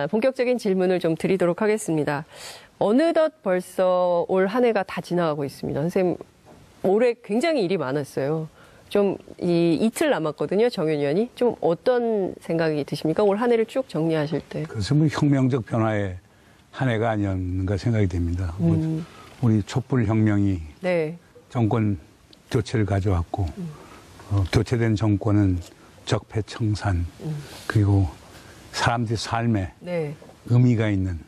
본격적인 질문을 좀 드리도록 하겠습니다. 어느덧 벌써 올 한 해가 다 지나가고 있습니다. 선생님, 올해 굉장히 일이 많았어요. 좀 이틀 남았거든요, 정윤 의원이. 좀 어떤 생각이 드십니까? 올 한 해를 쭉 정리하실 때. 그래서 뭐 혁명적 변화의 한 해가 아니었는가 생각이 됩니다. 우리 촛불혁명이 네. 정권 교체를 가져왔고 교체된 정권은 적폐청산 그리고 사람들의 삶에 네. 의미가 있는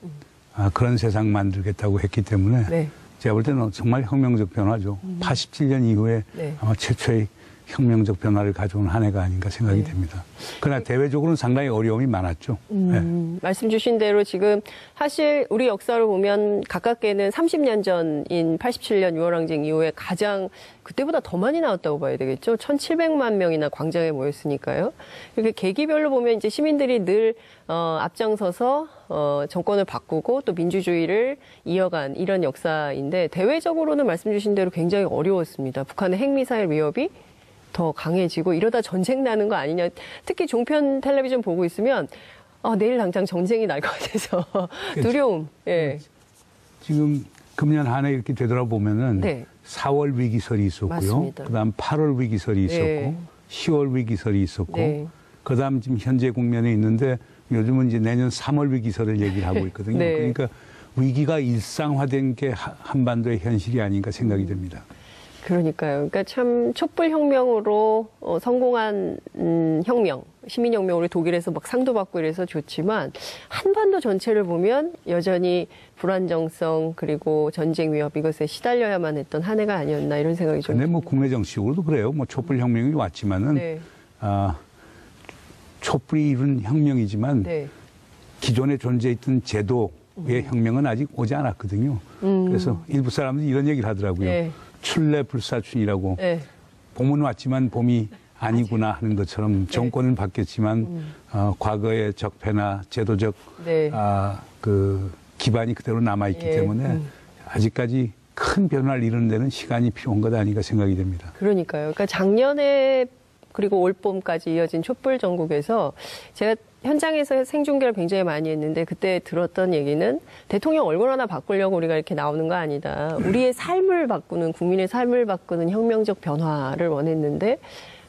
그런 세상 만들겠다고 했기 때문에 네. 제가 볼 때는 정말 혁명적 변화죠. 87년 이후에 네. 아마 최초의 혁명적 변화를 가져온 한 해가 아닌가 생각이 됩니다. 그러나 대외적으로는 상당히 어려움이 많았죠. 네. 말씀 주신 대로 지금 사실 우리 역사를 보면 가깝게는 30년 전인 87년 6월 항쟁 이후에 가장 그때보다 더 많이 나왔다고 봐야 되겠죠. 1,700만 명이나 광장에 모였으니까요. 이렇게 계기별로 보면 이제 시민들이 늘 앞장서서 정권을 바꾸고 또 민주주의를 이어간 이런 역사인데 대외적으로는 말씀 주신 대로 굉장히 어려웠습니다. 북한의 핵미사일 위협이 더 강해지고 이러다 전쟁 나는 거 아니냐. 특히 종편 텔레비전 보고 있으면 내일 당장 전쟁이 날 것 같아서 두려움. 예. 지금 금년 한 해 이렇게 되돌아보면은 네. 4월 위기설이 있었고요. 맞습니다. 그다음 8월 위기설이 있었고 네. 10월 위기설이 있었고 네. 그다음 지금 현재 국면에 있는데 요즘은 이제 내년 3월 위기설을 얘기를 하고 있거든요. 네. 그러니까 위기가 일상화된 게 한반도의 현실이 아닌가 생각이 됩니다. 그러니까요. 그러니까 참 촛불혁명으로 성공한 혁명, 시민혁명으로 독일에서 막 상도 받고 이래서 좋지만 한반도 전체를 보면 여전히 불안정성 그리고 전쟁 위협 이것에 시달려야만 했던 한 해가 아니었나 이런 생각이 좀. 근데 뭐 국내 정치적으로도 그래요. 뭐 촛불혁명이 왔지만은 네. 촛불이 이룬 혁명이지만 네. 기존에 존재했던 제도의 혁명은 아직 오지 않았거든요. 그래서 일부 사람들이 이런 얘기를 하더라고요. 네. 출래불사춘이라고 네. 봄은 왔지만 봄이 아니구나 하는 것처럼 정권은 바뀌었지만 과거의 적폐나 제도적 네. 그 기반이 그대로 남아있기 때문에 아직까지 큰 변화를 이루는 데는 시간이 필요한 것 아닌가 생각이 됩니다. 그러니까요. 그러니까 작년에 그리고 올봄까지 이어진 촛불 전국에서 제가 현장에서 생중계를 굉장히 많이 했는데 그때 들었던 얘기는 대통령 얼굴 하나 바꾸려고 우리가 이렇게 나오는 거 아니다. 우리의 삶을 바꾸는, 국민의 삶을 바꾸는 혁명적 변화를 원했는데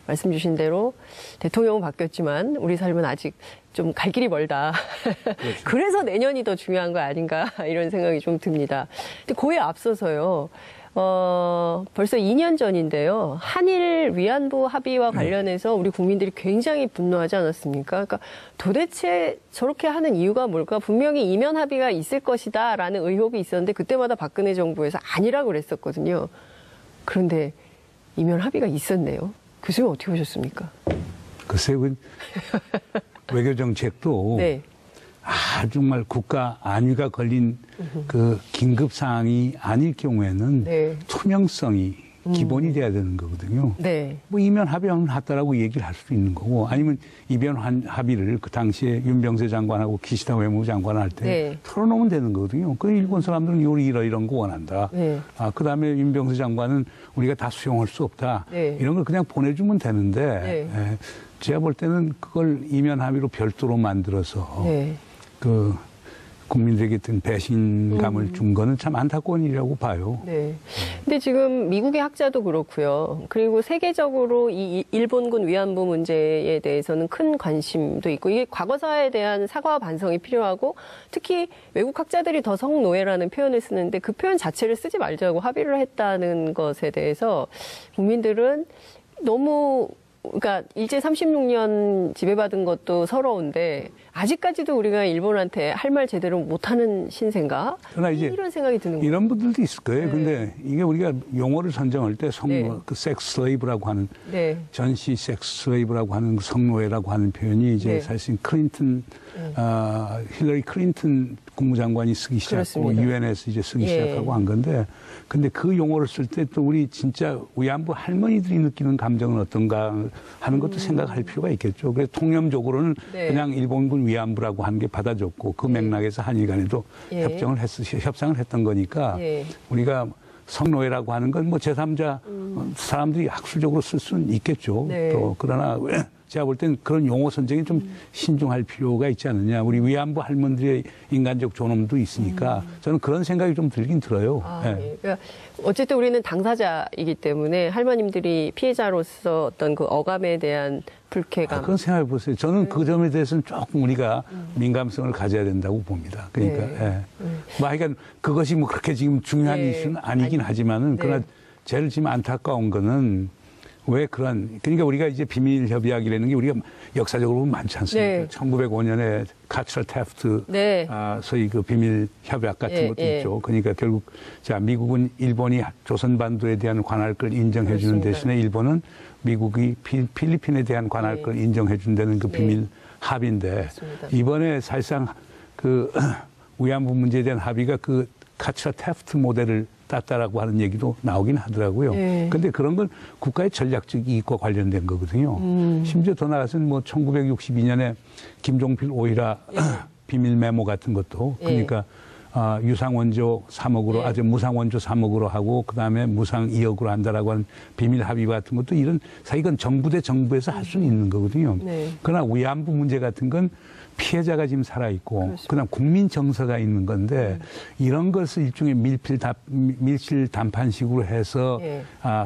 말씀 주신 대로 대통령은 바뀌었지만 우리 삶은 아직 좀 갈 길이 멀다. 그렇죠. 그래서 내년이 더 중요한 거 아닌가 이런 생각이 좀 듭니다. 근데 그에 앞서서요. 벌써 2년 전인데요. 한일 위안부 합의와 관련해서 우리 국민들이 굉장히 분노하지 않았습니까? 그러니까 도대체 저렇게 하는 이유가 뭘까? 분명히 이면 합의가 있을 것이다라는 의혹이 있었는데 그때마다 박근혜 정부에서 아니라고 그랬었거든요. 그런데 이면 합의가 있었네요. 교수님 어떻게 보셨습니까? 글쎄요. 외교정책도 네. 정말 국가 안위가 걸린 그 긴급 사항이 아닐 경우에는 네. 투명성이 기본이 돼야 되는 거거든요. 네. 뭐 이면 합의하면 하다라고 얘기를 할 수도 있는 거고 아니면 이면 합의를 그 당시에 윤병세 장관하고 기시다 외무부 장관 할 때 네. 털어놓으면 되는 거거든요. 그 일본 사람들은 이런 거 원한다. 네. 그다음에 윤병세 장관은 우리가 다 수용할 수 없다. 네. 이런 걸 그냥 보내주면 되는데 네. 제가 볼 때는 그걸 이면 합의로 별도로 만들어서 네. 그 국민들에게 어떤 배신감을 준 거는 참 안타까운 일이라고 봐요. 네. 근데 지금 미국의 학자도 그렇고요. 그리고 세계적으로 이 일본군 위안부 문제에 대해서는 큰 관심도 있고 이게 과거사에 대한 사과와 반성이 필요하고 특히 외국 학자들이 더 성노예라는 표현을 쓰는데 그 표현 자체를 쓰지 말자고 합의를 했다는 것에 대해서 국민들은 너무 그러니까 일제 36년 지배받은 것도 서러운데 아직까지도 우리가 일본한테 할 말 제대로 못하는 신세인가? 그러나 이제 이런 생각이 드는 거예요. 이런 분들도 있을 거예요. 네. 근데 이게 우리가 용어를 선정할 때 그 섹스 슬레이브라고 하는 전시 섹스 슬레이브라고 하는 성노예라고 하는 표현이 이제 사실 클린턴 힐러리 클린턴 국무장관이 쓰기 시작하고 유엔에서 이제 쓰기 시작하고 한 건데 근데 그 용어를 쓸 때 또 우리 진짜 위안부 할머니들이 느끼는 감정은 어떤가 하는 것도 생각할 필요가 있겠죠. 그래서 통념적으로는 그냥 일본군 위안부라고 하는 게 받아줬고 그 맥락에서 한일 간에도 협상을 했던 거니까 우리가 성노예라고 하는 건 뭐 제3자 사람들이 학술적으로 쓸 수는 있겠죠. 또 그러나 제가 볼 땐 그런 용어 선정에 좀 신중할 필요가 있지 않느냐. 우리 위안부 할머니들의 인간적 존엄도 있으니까 저는 그런 생각이 좀 들긴 들어요. 예. 그러니까 어쨌든 우리는 당사자이기 때문에 할머님들이 피해자로서 어떤 그 어감에 대한 불쾌감. 그런 생각해 보세요. 저는 그 점에 대해서는 조금 우리가 민감성을 가져야 된다고 봅니다. 그러니까 뭐 하여간 그것이 뭐 그렇게 지금 중요한 이슈는 아니긴 하지만은 그러나 제일 지금 안타까운 거는 왜 그러니까 우리가 이제 비밀 협약이라는 게 우리가 역사적으로 보면 많지 않습니까? 1905년에 카츠럴 태프트 소위 그 비밀 협약 같은 것도 있죠. 그러니까 결국 자 미국은 일본이 조선 반도에 대한 관할권을 인정해 주는 대신에 일본은 미국이 필리핀에 대한 관할권을 인정해 준다는 그 비밀 합의인데 이번에 사실상 그 위안부 문제에 대한 합의가 그 카츠럴 태프트 모델을 땄다라고 하는 얘기도 나오긴 하더라고요. 그런데 그런 건 국가의 전략적 이익과 관련된 거거든요. 심지어 더 나아가서는 뭐 1962년에 김종필 오이라 비밀 메모 같은 것도 그러니까 유상원조 3억으로 아주 무상원조 3억으로 하고 그다음에 무상 2억으로 한다라고 하는 비밀 합의 같은 것도 이런 이건 정부 대 정부에서 할 수는 있는 거거든요. 그러나 위안부 문제 같은 건 피해자가 지금 살아있고 그다음 국민 정서가 있는 건데 이런 것을 일종의 밀실 담판식으로 해서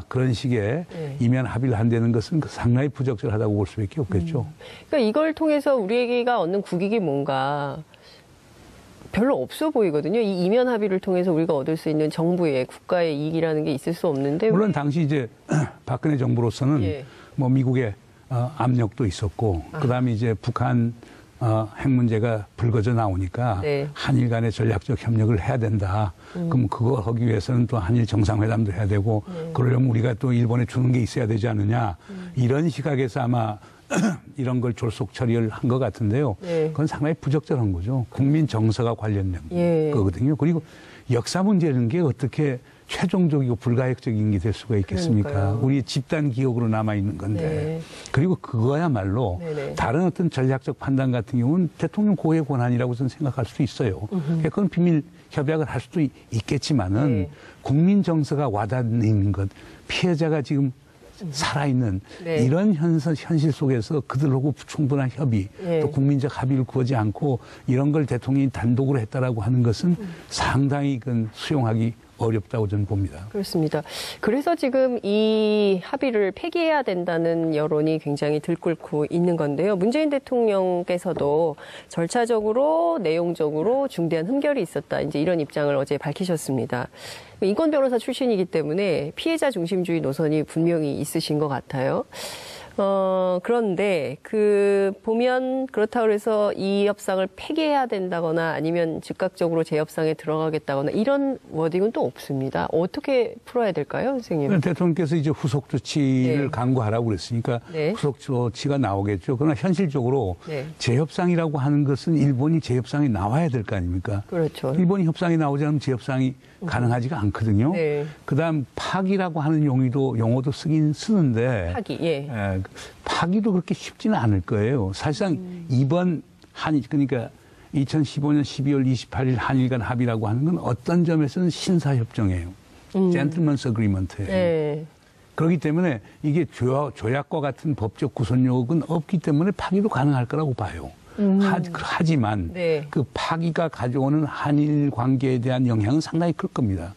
그런 식의 이면 합의를 한다는 것은 상당히 부적절하다고 볼 수밖에 없겠죠. 그러니까 이걸 통해서 우리가 얻는 국익이 뭔가 별로 없어 보이거든요. 이 이면 합의를 통해서 우리가 얻을 수 있는 정부의 국가의 이익이라는 게 있을 수 없는데 물론 당시 이제 박근혜 정부로서는 뭐 미국의 압력도 있었고 그다음에 이제 북한 핵 문제가 불거져 나오니까 한일 간의 전략적 협력을 해야 된다. 그럼 그거 하기 위해서는 또 한일 정상회담도 해야 되고 그러려면 우리가 또 일본에 주는 게 있어야 되지 않느냐. 이런 시각에서 아마 이런 걸 졸속 처리를 한 것 같은데요. 그건 상당히 부적절한 거죠. 국민 정서가 관련된 거거든요. 그리고 역사 문제라는 게 어떻게 최종적이고 불가역적인 게 될 수가 있겠습니까? 그러니까요. 우리의 집단 기억으로 남아있는 건데. 그리고 그거야말로 다른 어떤 전략적 판단 같은 경우는 대통령 고유의 권한이라고 저는 생각할 수도 있어요. 그건 비밀 협약을 할 수도 있겠지만은 국민 정서가 와닿는 것, 피해자가 지금 살아있는 이런 현실 속에서 그들하고 충분한 협의 또 국민적 합의를 구하지 않고 이런 걸 대통령이 단독으로 했다라고 하는 것은 상당히 그건 수용하기 어렵다고 저는 봅니다. 그렇습니다. 그래서 지금 이 합의를 폐기해야 된다는 여론이 굉장히 들끓고 있는 건데요. 문재인 대통령께서도 절차적으로 내용적으로 중대한 흠결이 있었다. 이제 이런 입장을 어제 밝히셨습니다. 인권 변호사 출신이기 때문에 피해자 중심주의 노선이 분명히 있으신 것 같아요. 그런데 보면 그렇다고 해서 이 협상을 폐기해야 된다거나 아니면 즉각적으로 재협상에 들어가겠다거나 이런 워딩은 또 없습니다. 어떻게 풀어야 될까요, 선생님? 대통령께서 이제 후속 조치를 강구하라고 그랬으니까 후속 조치가 나오겠죠. 그러나 현실적으로 재협상이라고 하는 것은 일본이 재협상에 나와야 될 거 아닙니까? 그렇죠. 일본이 협상에 나오지 않으면 재협상이 가능하지가 않거든요. 그다음 파기라고 하는 용어도 쓰긴 쓰는데 파기, 파기도 그렇게 쉽지는 않을 거예요. 사실상 이번 그러니까 2015년 12월 28일 한일 간 합의라고 하는 건 어떤 점에서는 신사협정이에요. 젠틀먼스 어그리먼트예요. 그렇기 때문에 이게 조약과 같은 법적 구속력은 없기 때문에 파기도 가능할 거라고 봐요. 하지만 그 파기가 가져오는 한일 관계에 대한 영향은 상당히 클 겁니다.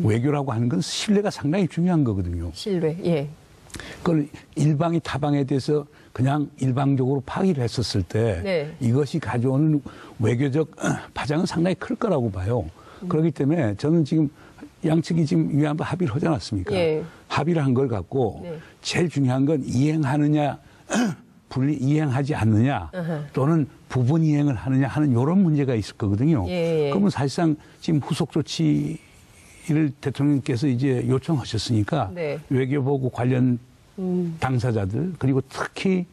외교라고 하는 건 신뢰가 상당히 중요한 거거든요. 신뢰, 그걸 일방이 타방에 대해서 그냥 일방적으로 파기를 했었을 때 이것이 가져오는 외교적 파장은 상당히 클 거라고 봐요. 그렇기 때문에 저는 지금 양측이 지금 위안부 합의를 하지 않았습니까? 합의를 한 걸 갖고 제일 중요한 건 이행하느냐 이행하지 않느냐 또는 부분 이행을 하느냐 하는 이런 문제가 있을 거거든요. 그러면 사실상 지금 후속 조치를 대통령께서 이제 요청하셨으니까 외교부하고 관련 당사자들 그리고 특히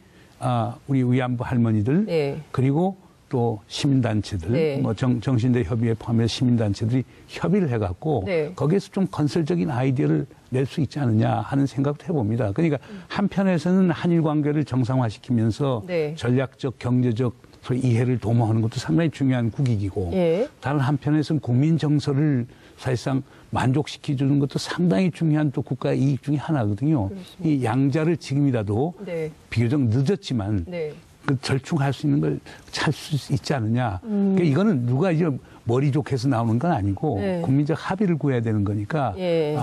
우리 위안부 할머니들 그리고 또 시민단체들 뭐 정신대 협의회 포함해서 시민단체들이 협의를 해갖고 거기에서 좀 건설적인 아이디어를 낼 수 있지 않느냐 하는 생각도 해봅니다. 그러니까 한편에서는 한일 관계를 정상화시키면서 전략적 경제적 소위 이해를 도모하는 것도 상당히 중요한 국익이고 예. 다른 한편에서는 국민 정서를 사실상 만족시켜주는 것도 상당히 중요한 또 국가의 이익 중에 하나거든요. 그렇습니다. 이 양자를 지금이라도 네. 비교적 늦었지만 네. 그 절충할 수 있는 걸 찾을 수 있지 않느냐. 그러니까 이거는 누가 이제 머리 좋게 해서 나오는 건 아니고 네. 국민적 합의를 구해야 되는 거니까 예.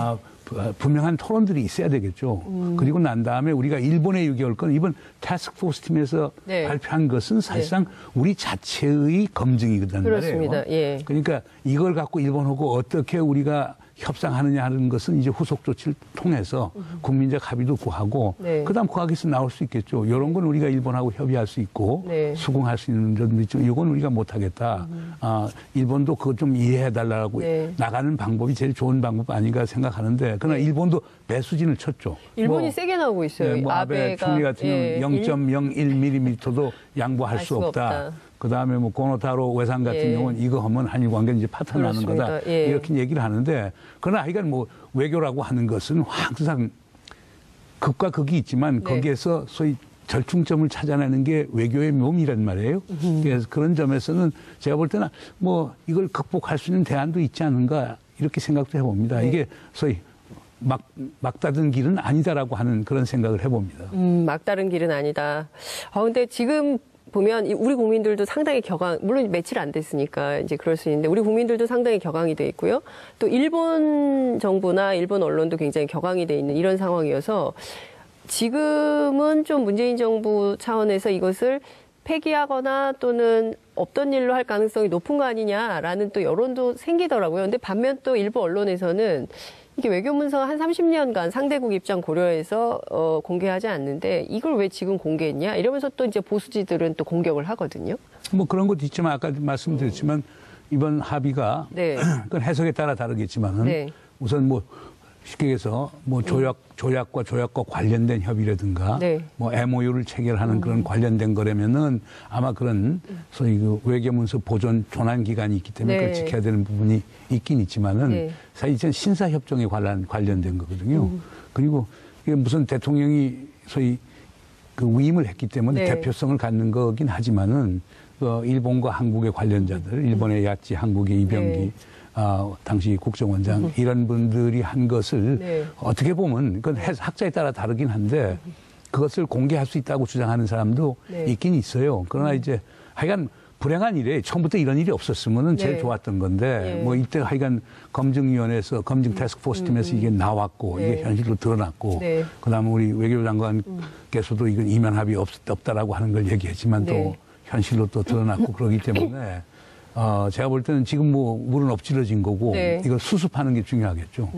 분명한 토론들이 있어야 되겠죠. 그리고 난 다음에 우리가 일본에 얘기할 건 이번 태스크포스 팀에서 네. 발표한 것은 사실상 네. 우리 자체의 검증이거든 그렇습니다. 말이에요. 예. 그러니까 이걸 갖고 일본하고 어떻게 우리가 협상하느냐 하는 것은 이제 후속 조치를 통해서 국민적 합의도 구하고 네. 그다음 거기서 나올 수 있겠죠. 이런 건 우리가 일본하고 협의할 수 있고 네. 수긍할 수 있는 점도 있죠. 이건 우리가 못하겠다. 일본도 그거 좀 이해해달라고 네. 나가는 방법이 제일 좋은 방법 아닌가 생각하는데 그러나 일본도 배수진을 쳤죠. 일본이 세게 나오고 있어요. 네, 아베 총리 같은 경우는 0.01mm도 양보할 수 없다. 그다음에 뭐 고노타로 외상 같은 예. 경우는 이거 하면 한일 관계는 이제 파탄나는 거다. 예. 이렇게 얘기를 하는데 그러나 하여간 뭐 외교라고 하는 것은 항상 극과 극이 있지만 네. 거기에서 소위 절충점을 찾아내는 게 외교의 묘미란 말이에요. 그래서 그런 점에서는 제가 볼 때는 뭐 이걸 극복할 수 있는 대안도 있지 않은가 이렇게 생각도 해봅니다. 네. 이게 소위 막 닫은 길은 아니다라고 하는 그런 생각을 해봅니다. 막 닫은 길은 아니다. 근데 지금 보면 우리 국민들도 상당히 물론 며칠 안 됐으니까 이제 그럴 수 있는데 우리 국민들도 상당히 격앙이 돼 있고요. 또 일본 정부나 일본 언론도 굉장히 격앙이 돼 있는 이런 상황이어서 지금은 좀 문재인 정부 차원에서 이것을 폐기하거나 또는 없던 일로 할 가능성이 높은 거 아니냐라는 또 여론도 생기더라고요. 근데 반면 또 일부 언론에서는 이게 외교문서가 한 30년간 상대국 입장 고려해서 공개하지 않는데 이걸 왜 지금 공개했냐 이러면서 또 이제 보수지들은 또 공격을 하거든요. 뭐 그런 것도 있지만 아까 말씀드렸지만 이번 합의가 네. 그건 해석에 따라 다르겠지만은 네. 우선 뭐 쉽게 해서 뭐 조약과 관련된 협의라든가 네. 뭐 MOU를 체결하는 그런 관련된 거라면은 아마 그런 소위 그 외교문서 보존 조난 기간이 있기 때문에 네. 그걸 지켜야 되는 부분이 있긴 있지만은 네. 사실 이제 신사협정에 관련된 거거든요. 그리고 이게 무슨 대통령이 소위 그 위임을 했기 때문에 네. 대표성을 갖는 거긴 하지만은 일본과 한국의 관련자들, 일본의 야치, 한국의 이병기 네. 당시 국정원장 이런 분들이 한 것을 네. 어떻게 보면 그건 학자에 따라 다르긴 한데 그것을 공개할 수 있다고 주장하는 사람도 네. 있긴 있어요. 그러나 이제 하여간 불행한 일에 처음부터 이런 일이 없었으면은 제일 좋았던 건데 뭐 이때 하여간 검증위원회에서 검증 태스크포스 팀에서 이게 나왔고 이게 현실로 드러났고 그다음에 우리 외교장관께서도 이건 이면 합의 없다라고 하는 걸 얘기했지만 또 현실로 또 드러났고 그러기 때문에 제가 볼 때는 지금 뭐 물은 엎질러진 거고 이걸 수습하는 게 중요하겠죠.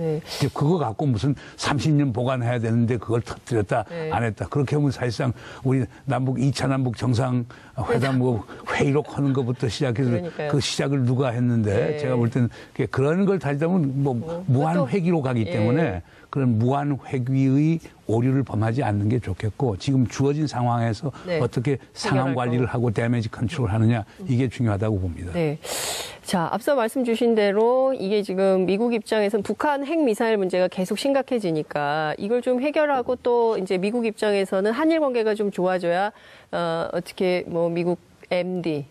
그거 갖고 무슨 30년 보관해야 되는데 그걸 터뜨렸다 안 했다. 그렇게 하면 사실상 우리 2차 남북 정상회담 뭐 회의록 하는 것부터 시작해서 그러니까요. 그 시작을 누가 했는데 제가 볼 때는 그런 걸 다니다 보면 뭐 무한 회기로 가기 때문에 그런 무한 회귀의 오류를 범하지 않는 게 좋겠고 지금 주어진 상황에서 어떻게 상황 관리를 하고 데미지 컨트롤 하느냐 이게 중요하다고 봅니다. 네. 자, 앞서 말씀 주신 대로 이게 지금 미국 입장에서는 북한 핵미사일 문제가 계속 심각해지니까 이걸 좀 해결하고 또 이제 미국 입장에서는 한일 관계가 좀 좋아져야 어떻게 뭐 미국 MD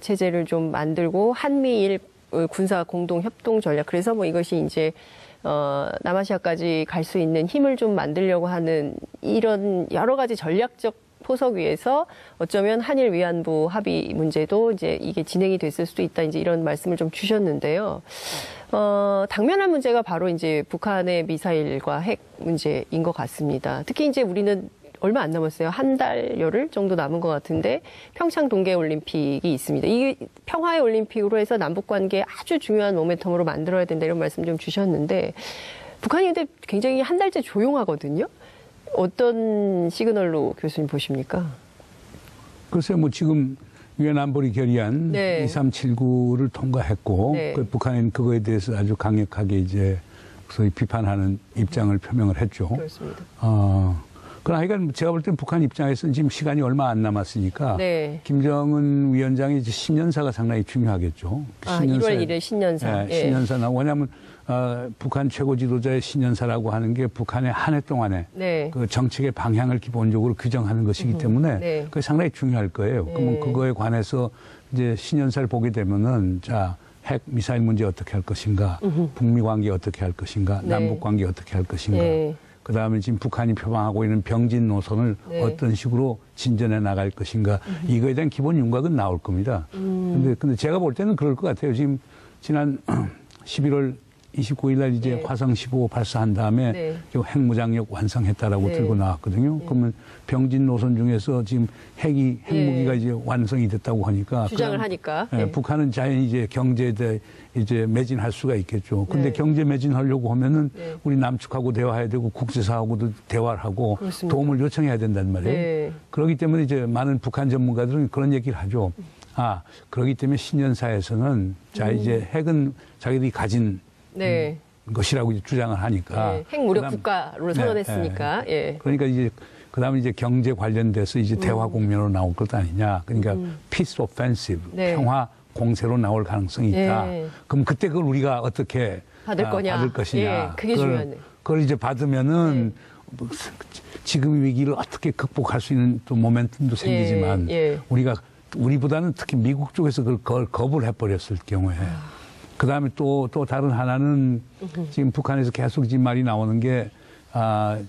체제를 좀 만들고 한미일 군사 공동 협동 전략 그래서 뭐 이것이 이제 남아시아까지 갈 수 있는 힘을 좀 만들려고 하는 이런 여러 가지 전략적 포석 위에서 어쩌면 한일 위안부 합의 문제도 이제 이게 진행이 됐을 수도 있다. 이제 이런 말씀을 좀 주셨는데요. 당면한 문제가 바로 이제 북한의 미사일과 핵 문제인 것 같습니다. 특히 이제 우리는 얼마 안 남았어요. 한 달 열흘 정도 남은 것 같은데 평창 동계올림픽이 있습니다. 이 평화의 올림픽으로 해서 남북 관계에 아주 중요한 모멘텀으로 만들어야 된다 이런 말씀 좀 주셨는데 북한이 근데 굉장히 한 달째 조용하거든요. 어떤 시그널로 교수님 보십니까? 글쎄요, 뭐 지금 유엔 안보리 결의안 2379를 통과했고 그 북한은 그거에 대해서 아주 강력하게 이제 소위 비판하는 입장을 표명을 했죠. 그렇습니다. 그러나 하여간 제가 볼 땐 북한 입장에서는 지금 시간이 얼마 안 남았으니까 네. 김정은 위원장의 이제 신년사가 상당히 중요하겠죠. 아, 1월 1일 신년사. 예, 신년사나 왜냐하면 북한 최고 지도자의 신년사라고 하는 게 북한의 한 해 동안에 네. 그 정책의 방향을 기본적으로 규정하는 것이기 때문에 네. 그게 상당히 중요할 거예요. 네. 그러면 그거에 관해서 이제 신년사를 보게 되면은 자 핵 미사일 문제 어떻게 할 것인가, 북미 관계 어떻게 할 것인가, 네. 남북 관계 어떻게 할 것인가. 네. 그다음에 지금 북한이 표방하고 있는 병진 노선을 네. 어떤 식으로 진전해 나갈 것인가 이거에 대한 기본 윤곽은 나올 겁니다. 근데 제가 볼 때는 그럴 것 같아요. 지금 지난 11월 29일 날 이제 네. 화성 15 발사한 다음에 네. 핵무장력 완성했다라고 네. 들고 나왔거든요. 네. 그러면 병진 노선 중에서 지금 핵무기가 네. 이제 완성이 됐다고 하니까 주장을 하니까 네. 북한은 자연히 이제 경제에 대해 이제 매진할 수가 있겠죠. 근데 네. 경제 매진하려고 하면은 네. 우리 남측하고 대화해야 되고 국제사하고도 대화를 하고 그렇습니다. 도움을 요청해야 된단 말이에요. 네. 그렇기 때문에 이제 많은 북한 전문가들은 그런 얘기를 하죠. 아, 그렇기 때문에 신년사에서는 자 이제 핵은 자기들이 가진 네. 것이라고 이제 주장을 하니까 네. 핵무력 국가로 선언했으니까. 네. 예. 그러니까 이제 그다음에 이제 경제 관련돼서 이제 대화 국면으로 나올 것 아니냐. 그러니까 peace offensive, 네. 평화 공세로 나올 가능성이 있다. 예. 그럼 그때 그걸 우리가 어떻게 받을 것이냐. 예, 그게 중요하네. 그걸 이제 받으면은 네. 지금 위기를 어떻게 극복할 수 있는 또 모멘텀도 생기지만 예. 우리보다는 특히 미국 쪽에서 그걸 거부를 해버렸을 경우에 그다음에 또 다른 하나는 지금 북한에서 계속 지금 말이 나오는 게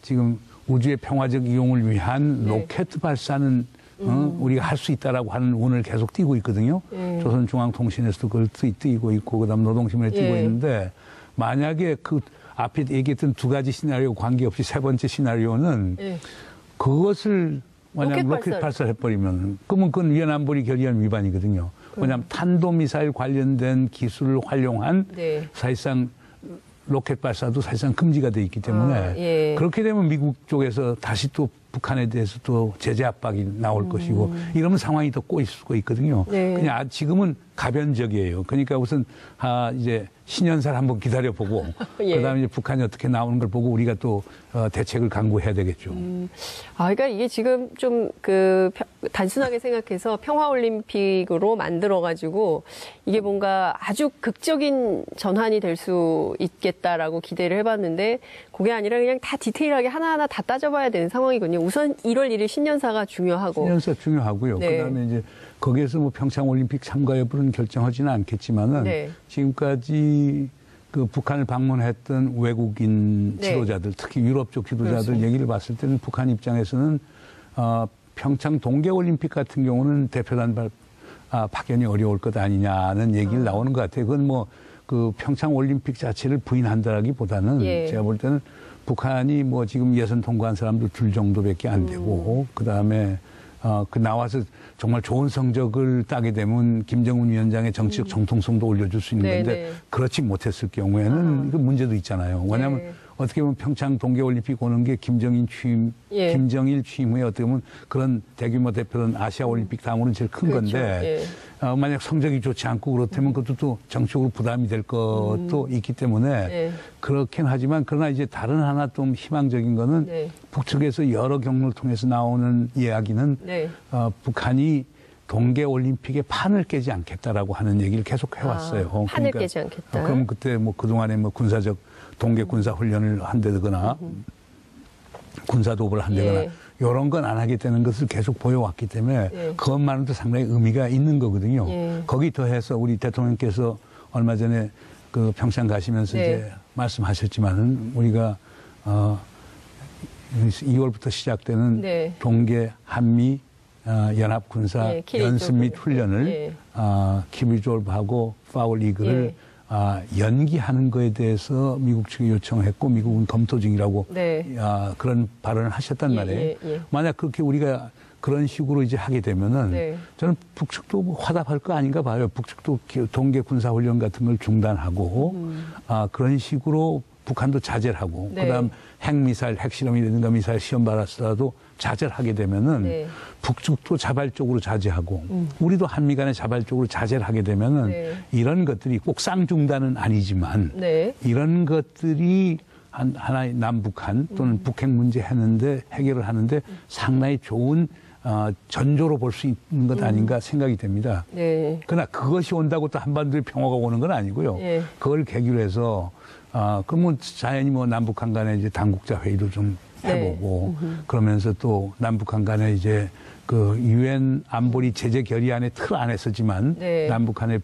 지금 우주의 평화적 이용을 위한 네. 로켓 발사는 우리가 할 수 있다라고 하는 운을 계속 띄고 있거든요. 조선중앙통신에서도 그걸 띄고 있고 그다음 노동신문에 띄고 있는데 만약에 그 앞에 얘기했던 두 가지 시나리오 관계없이 세 번째 시나리오는 그것을 만약 로켓 발사를 해버리면 그러면 그건 위안안보리 결의안 위반이거든요. 왜냐하면 탄도미사일 관련된 기술을 활용한 네. 사실상 로켓 발사도 사실상 금지가 돼 있기 때문에 예. 그렇게 되면 미국 쪽에서 다시 또 북한에 대해서 또 제재 압박이 나올 것이고 이러면 상황이 더 꼬일 수가 있거든요. 네. 그냥 지금은 가변적이에요. 그러니까 우선 이제 신년사를 한번 기다려보고 예. 그다음에 이제 북한이 어떻게 나오는 걸 보고 우리가 또 대책을 강구해야 되겠죠. 그러니까 이게 지금 좀 단순하게 생각해서 평화올림픽으로 만들어가지고 이게 뭔가 아주 극적인 전환이 될 수 있겠다라고 기대를 해봤는데 그게 아니라 그냥 다 디테일하게 하나하나 다 따져봐야 되는 상황이군요. 우선 1월 1일 신년사가 중요하고. 신년사 중요하고요. 네. 그다음에 이제 거기에서 뭐 평창올림픽 참가 여부는 결정하지는 않겠지만은 네. 지금까지 그 북한을 방문했던 외국인 네. 지도자들, 특히 유럽 쪽 지도자들 그렇습니다. 얘기를 봤을 때는 북한 입장에서는 평창 동계올림픽 같은 경우는 대표단 파견이 어려울 것 아니냐는 얘기를 나오는 것 같아요. 그건 뭐 그 평창올림픽 자체를 부인한다라기보다는 예. 제가 볼 때는 북한이 뭐 지금 예선 통과한 사람도 둘 정도밖에 안 되고 그다음에 나와서 정말 좋은 성적을 따게 되면 김정은 위원장의 정치적 정통성도 올려줄 수 있는 건데 네네. 그렇지 못했을 경우에는 이거 문제도 있잖아요. 왜냐하면 네. 어떻게 보면 평창 동계올림픽 오는 게 김정일 취임 후에 어떻게 보면 그런 대규모 대표는 아시아올림픽 다음으로는 제일 큰 그렇죠. 건데 예. 만약 성적이 좋지 않고 그렇다면 그것도 또 정치적으로 부담이 될 것도 있기 때문에 네. 그렇긴 하지만 그러나 이제 다른 하나 좀 희망적인 거는 네. 북측에서 여러 경로를 통해서 나오는 이야기는 네. 북한이 동계올림픽에 판을 깨지 않겠다라고 하는 얘기를 계속 해왔어요. 판을 그러니까, 깨지 않겠다. 그럼 그때 뭐 그동안에 뭐 군사적 동계 군사 훈련을 한다거나 군사도입을 한다거나 예. 이런 건 안 하겠다는 것을 계속 보여왔기 때문에 예. 그것만으로도 상당히 의미가 있는 거거든요. 예. 거기 더해서 우리 대통령께서 얼마 전에 그 평창 가시면서 네. 이제 말씀하셨지만은 우리가 2월부터 시작되는 네. 동계 한미 연합 군사 예, 연습 및 훈련을 예. 키비졸브하고 파울 이글을 예. 연기하는 거에 대해서 미국 측이 요청했고 미국은 검토 중이라고 네. 그런 발언을 하셨단 말이에요. 만약 그렇게 우리가 그런 식으로 이제 하게 되면은 네. 저는 북측도 뭐 화답할 거 아닌가 봐요. 북측도 동계 군사 훈련 같은 걸 중단하고 그런 식으로 북한도 자제를 하고 네. 그다음 핵미사일 핵실험이라든가 미사일 시험 발사도 자제를 하게 되면은 네. 북측도 자발적으로 자제하고 우리도 한미 간에 자발적으로 자제를 하게 되면은 네. 이런 것들이 꼭 쌍중단은 아니지만 네. 이런 것들이 하나의 남북한 또는 북핵 문제 해결을 하는데 상당히 좋은 전조로 볼 수 있는 것 아닌가 생각이 됩니다. 네. 그러나 그것이 온다고 또 한반도의 평화가 오는 건 아니고요. 네. 그걸 계기로 해서 그러면 자연히 뭐 남북한 간에 이제 당국자 회의도 좀 해보고 네. 그러면서 또 남북한 간에 이제 그 유엔 안보리 제재 결의안의 틀 안에서지만 네. 남북한의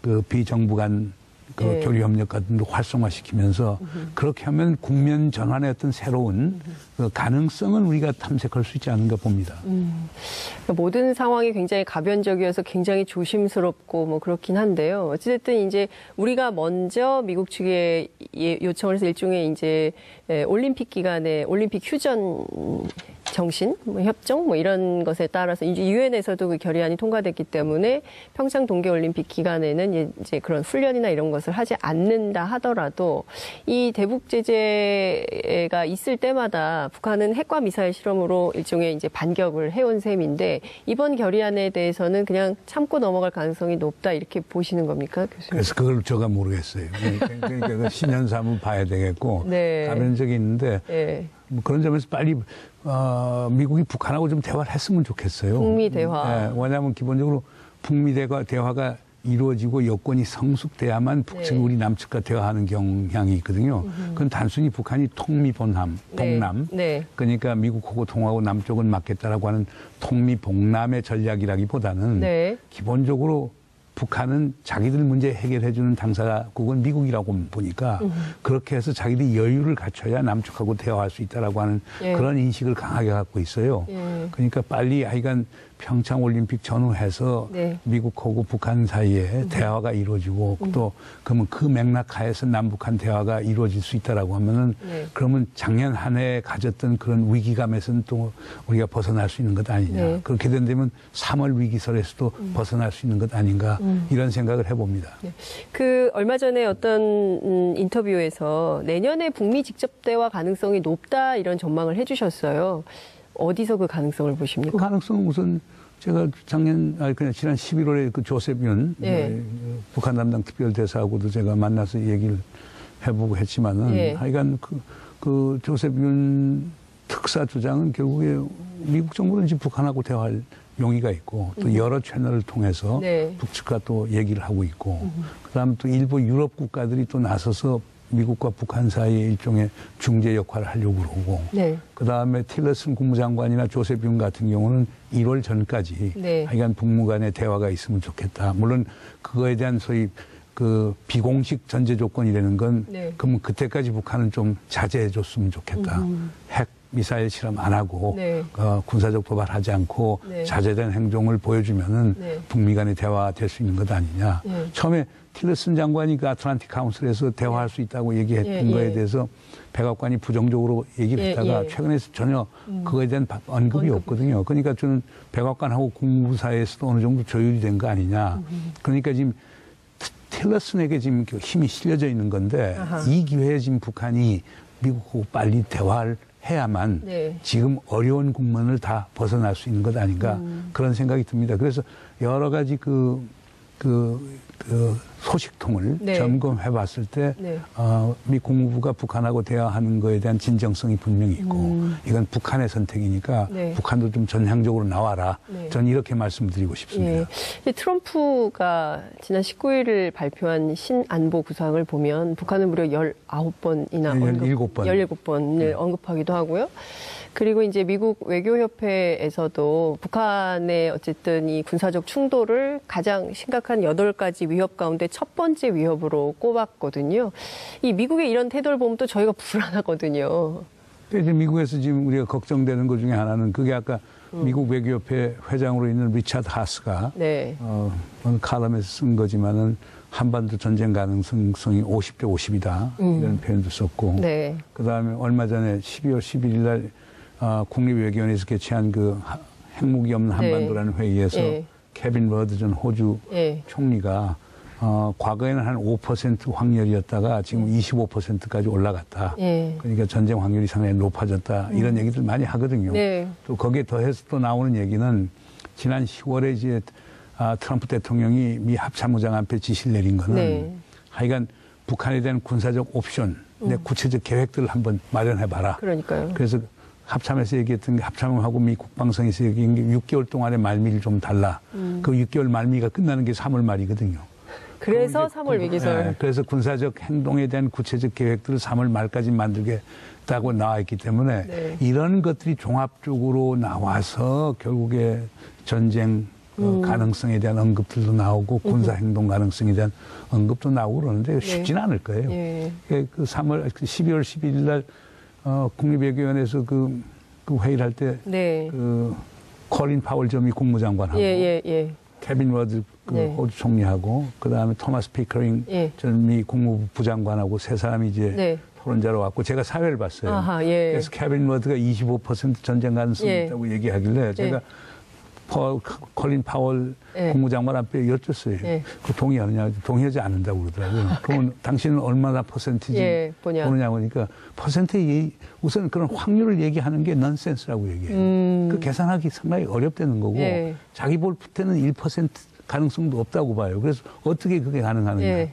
그 비정부 간 그 네. 교류 협력 같은 걸 활성화시키면서 그렇게 하면 국면 전환의 어떤 새로운 그 가능성을 우리가 탐색할 수 있지 않은가 봅니다. 그러니까 모든 상황이 굉장히 가변적이어서 굉장히 조심스럽고 뭐 그렇긴 한데요. 어찌됐든 이제 우리가 먼저 미국 측에 요청을 해서 일종의 이제 올림픽 기간에 올림픽 휴전 정신, 뭐 협정, 뭐 이런 것에 따라서 이제 유엔에서도 그 결의안이 통과됐기 때문에 평창 동계올림픽 기간에는 이제 그런 훈련이나 이런 것을 하지 않는다 하더라도 이 대북 제재가 있을 때마다 북한은 핵과 미사일 실험으로 일종의 이제 반격을 해온 셈인데 이번 결의안에 대해서는 그냥 참고 넘어갈 가능성이 높다 이렇게 보시는 겁니까, 교수님? 그래서 그걸 제가 모르겠어요. 그러니까 그 신년사 한번 봐야 되겠고 네. 가변적이 있는데 네. 뭐 그런 점에서 빨리 미국이 북한하고 좀 대화를 했으면 좋겠어요. 북미 대화. 네, 왜냐하면 기본적으로 북미 대화가 이루어지고 여건이 성숙돼야만 북측이 네. 우리 남측과 대화하는 경향이 있거든요. 그건 단순히 북한이 통미봉남, 봉남. 네. 네. 그러니까 미국하고 통하고 남쪽은 막겠다라고 하는 통미봉남의 전략이라기보다는 네. 기본적으로 북한은 자기들 문제 해결해주는 당사국은 미국이라고 보니까 그렇게 해서 자기들이 여유를 갖춰야 남측하고 대화할 수 있다라고 하는 예. 그런 인식을 강하게 갖고 있어요. 예. 그러니까 빨리 하여간 평창올림픽 전후해서 네. 미국하고 북한 사이에 대화가 이루어지고 또 그러면 그 맥락 하에서 남북한 대화가 이루어질 수 있다라고 하면은 네. 그러면 작년 한 해 가졌던 그런 위기감에서는 또 우리가 벗어날 수 있는 것 아니냐. 네. 그렇게 된다면 3월 위기설에서도 벗어날 수 있는 것 아닌가 이런 생각을 해봅니다. 네. 그 얼마 전에 어떤 인터뷰에서 내년에 북미 직접 대화 가능성이 높다 이런 전망을 해주셨어요. 어디서 그 가능성을 보십니까? 그 가능성은 우선 제가 그냥 지난 11월에 그 조셉 윤 예. 북한 담당 특별대사하고도 제가 만나서 얘기를 해보고 했지만은 예. 하여간 그 조셉 윤 특사 주장은 결국에 미국 정부는 지금 북한하고 대화할 용의가 있고 또 여러 채널을 통해서 네. 북측과 또 얘기를 하고 있고 그다음에 또 일부 유럽 국가들이 또 나서서 미국과 북한 사이에 일종의 중재 역할을 하려고 그러고 네. 그다음에 틸러슨 국무장관이나 조셉 윤 같은 경우는 1월 전까지 네. 하여간 북미 간의 대화가 있으면 좋겠다. 물론 그거에 대한 소위 그 비공식 전제 조건이라는 건 네. 그러면 그때까지 북한은 좀 자제해 줬으면 좋겠다. 핵 미사일 실험 안 하고 네. 군사적 도발하지 않고 네. 자제된 행동을 보여주면은 네. 북미 간의 대화가 될 수 있는 것 아니냐. 네. 처음에 틸러슨 장관이 그 아틀란틱 카운슬에서 대화할 수 있다고 얘기했던 거에 대해서 백악관이 부정적으로 얘기를 했다가 최근에 전혀 그거에 대한 언급이 없거든요. 그러니까 저는 백악관하고 국무부 사이에서도 어느 정도 조율이 된 거 아니냐. 그러니까 지금 틸러슨에게 지금 힘이 실려져 있는 건데 아하. 이 기회에 지금 북한이 미국하고 빨리 대화를 해야만 네. 지금 어려운 국면을 다 벗어날 수 있는 것 아닌가 그런 생각이 듭니다. 그래서 여러 가지 그 소식통을 네. 점검해 봤을 때, 네. 미 국무부가 북한하고 대화하는 거에 대한 진정성이 분명히 있고, 이건 북한의 선택이니까 네. 북한도 좀 전향적으로 나와라. 네. 저는 이렇게 말씀드리고 싶습니다. 네. 트럼프가 지난 19일을 발표한 신안보 구상을 보면 북한은 무려 19번이나 17번을 네. 언급하기도 하고요. 그리고 이제 미국 외교협회에서도 북한의 어쨌든 이 군사적 충돌을 가장 심각한 8가지 위협 가운데 첫 번째 위협으로 꼽았거든요. 이 미국의 이런 태도를 보면 또 저희가 불안하거든요. 이제 미국에서 지금 우리가 걱정되는 것 중에 하나는 그게 아까 미국 외교협회 회장으로 있는 리차드 하스가 네. 칼럼에서 쓴 거지만은 한반도 전쟁 가능성이 50대 50이다 이런 표현도 썼고 네. 그다음에 얼마 전에 12월 11일 날 국립외교원에서 개최한 그 핵무기 없는 한반도라는 네. 회의에서 케빈 러드 전 호주 총리가 과거에는 한 5% 확률이었다가 지금 25%까지 올라갔다. 그러니까 전쟁 확률이 상당히 높아졌다. 이런 얘기들 많이 하거든요. 네. 또 거기에 더해서 또 나오는 얘기는 지난 10월에 이제 트럼프 대통령이 미 합참의장 앞에 지시를 내린 거는 하여간 북한에 대한 군사적 옵션, 내 구체적 계획들을 한번 마련해봐라. 그러니까요. 그래서 합참에서 얘기했던 게 합참하고 미 국방성에서 얘기한 게 6개월 동안의 말미를 좀 달라. 그 6개월 말미가 끝나는 게 3월 말이거든요. 그래서 3월 위기설. 네, 그래서 군사적 행동에 대한 구체적 계획들을 3월 말까지 만들겠다고 나와 있기 때문에 네. 이런 것들이 종합적으로 나와서 결국에 전쟁 가능성에 대한 언급들도 나오고 군사 행동 가능성에 대한 언급도 나오고 그러는데 쉽지는 않을 거예요. 네. 그 12월 11일 날 국립외교원에서 그 회의를 할 때 네. 콜린 파월 전 미 국무장관하고 케빈 워드 호주 총리하고 그다음에 토마스 피커링 전 미 국무부 부장관하고 세 사람이 이제 토론자로 왔고 제가 사회를 봤어요. 아하, 그래서 케빈 워드가 25% 전쟁 가능성이 있다고 얘기하길래 제가 콜린 파월 국무장관 앞에 여쭸어요. 그 동의하느냐? 동의하지 않는다고 그러더라고요. 그러면 당신은 얼마나 퍼센티지 보느냐고 하니까 퍼센트 우선 그런 확률을 얘기하는 게 넌센스라고 얘기해요. 그 계산하기 상당히 어렵다는 거고 자기 볼 때는 1% 가능성도 없다고 봐요. 그래서 어떻게 그게 가능하느냐?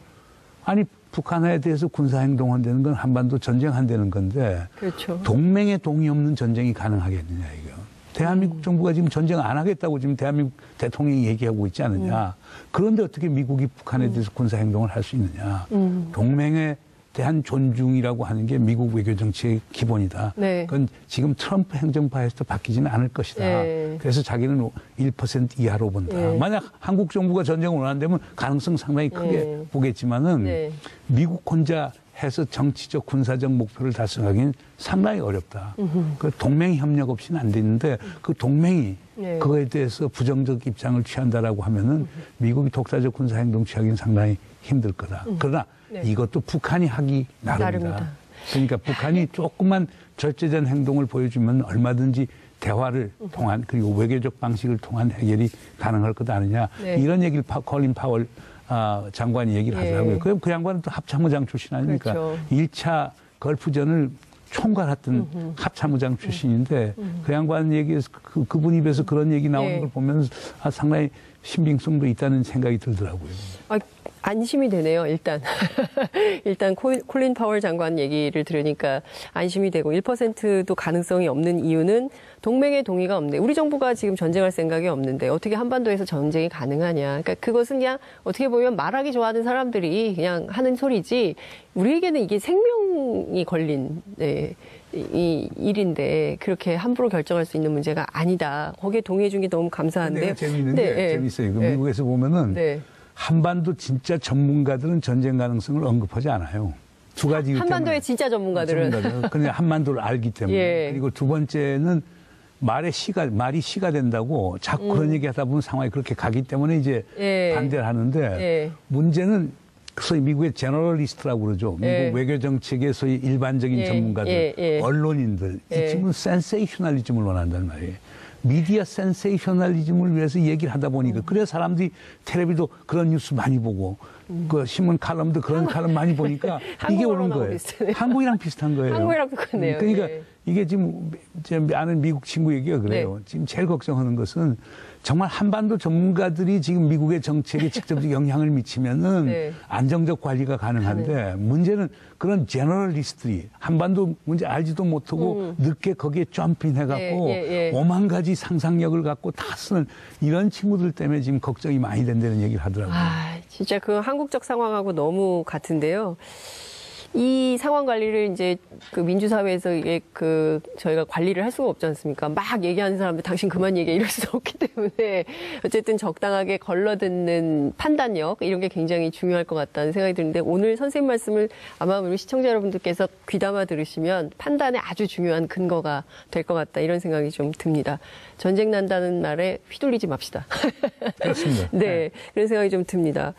아니 북한에 대해서 군사행동한다는 건 한반도 전쟁한다는 건데 그렇죠. 동맹의 동의 없는 전쟁이 가능하겠느냐 이거. 대한민국 정부가 지금 전쟁 안 하겠다고 지금 대한민국 대통령이 얘기하고 있지 않느냐. 그런데 어떻게 미국이 북한에 대해서 군사행동을 할 수 있느냐. 동맹에 대한 존중이라고 하는 게 미국 외교 정치의 기본이다. 네. 그건 지금 트럼프 행정파에서도 바뀌지는 않을 것이다. 네. 그래서 자기는 1% 이하로 본다. 네. 만약 한국 정부가 전쟁을 원한다면 가능성 상당히 크게 보겠지만은 미국 혼자 해서 정치적 군사적 목표를 달성하기는 상당히 어렵다. 그 동맹 협력 없이는 안 되는데 그 동맹이 그거에 대해서 부정적 입장을 취한다라고 하면은 미국이 독자적 군사 행동 취하기는 상당히 힘들 거다. 그러나 이것도 북한이 하기 나름이다. 그러니까 북한이 조금만 절제된 행동을 보여주면 얼마든지 대화를 통한 그리고 외교적 방식을 통한 해결이 가능할 것 아니냐. 이런 얘기를 콜린 파월 장관이 얘기를 하더라고요. 그럼 그 양반은 또 합참의장 출신 아닙니까? 그렇죠. 1차 걸프전을 총괄했던 합참의장 출신인데 그 양반 얘기에서 그분 입에서 그런 얘기 나오는 걸 보면 상당히 신빙성도 있다는 생각이 들더라고요. 안심이 되네요, 일단. 일단 콜린 파월 장관 얘기를 들으니까 안심이 되고 1%도 가능성이 없는 이유는 동맹의 동의가 없네. 우리 정부가 지금 전쟁할 생각이 없는데 어떻게 한반도에서 전쟁이 가능하냐. 그러니까 그것은 그냥 어떻게 보면 말하기 좋아하는 사람들이 그냥 하는 소리지 우리에게는 이게 생명이 걸린 이 일인데 그렇게 함부로 결정할 수 있는 문제가 아니다. 거기에 동의해 준 게 너무 감사한데요. 재미있는 게 재밌어요. 미국에서 보면은 한반도 진짜 전문가들은 전쟁 가능성을 언급하지 않아요. 두 가지 한반도의 진짜 전문가들은 그냥 한반도를 알기 때문에 그리고 두 번째는 말이 시가 된다고 자꾸 그런 얘기하다 보면 상황이 그렇게 가기 때문에 이제 반대를 하는데 문제는 소위 미국의 제너럴리스트라고 그러죠. 미국 외교 정책의 소위 일반적인 전문가들, 언론인들 이 친구는 센세이셔널리즘을 원한단 말이에요. 미디어 센세이셔널리즘을 위해서 얘기를 하다 보니까 그래서 사람들이 텔레비도 그런 뉴스 많이 보고 그 신문 칼럼도 그런 칼럼 많이 보니까 이게 오는 거예요. 비슷하네요. 한국이랑 비슷한 거예요. 한국이랑 똑같네요. 그러니까 이게 지금 제 아는 미국 친구 얘기가 그래요. 지금 제일 걱정하는 것은 정말 한반도 전문가들이 지금 미국의 정책에 직접적 영향을 미치면은 안정적 관리가 가능한데 문제는 그런 제너럴리스트들이 한반도 문제 알지도 못하고 늦게 거기에 점핑해갖고 오만 가지 상상력을 갖고 다 쓰는 이런 친구들 때문에 지금 걱정이 많이 된다는 얘기를 하더라고요. 진짜 그 한국적 상황하고 너무 같은데요. 이 상황 관리를 이제 그 민주사회에서 이게 저희가 관리를 할 수가 없지 않습니까? 막 얘기하는 사람들 당신 그만 얘기해 이럴 수 없기 때문에 어쨌든 적당하게 걸러듣는 판단력 이런 게 굉장히 중요할 것 같다는 생각이 드는데 오늘 선생님 말씀을 아마 우리 시청자 여러분들께서 귀담아 들으시면 판단에 아주 중요한 근거가 될 것 같다 이런 생각이 좀 듭니다. 전쟁 난다는 말에 휘둘리지 맙시다. 그렇습니다. 네, 그런 생각이 좀 듭니다.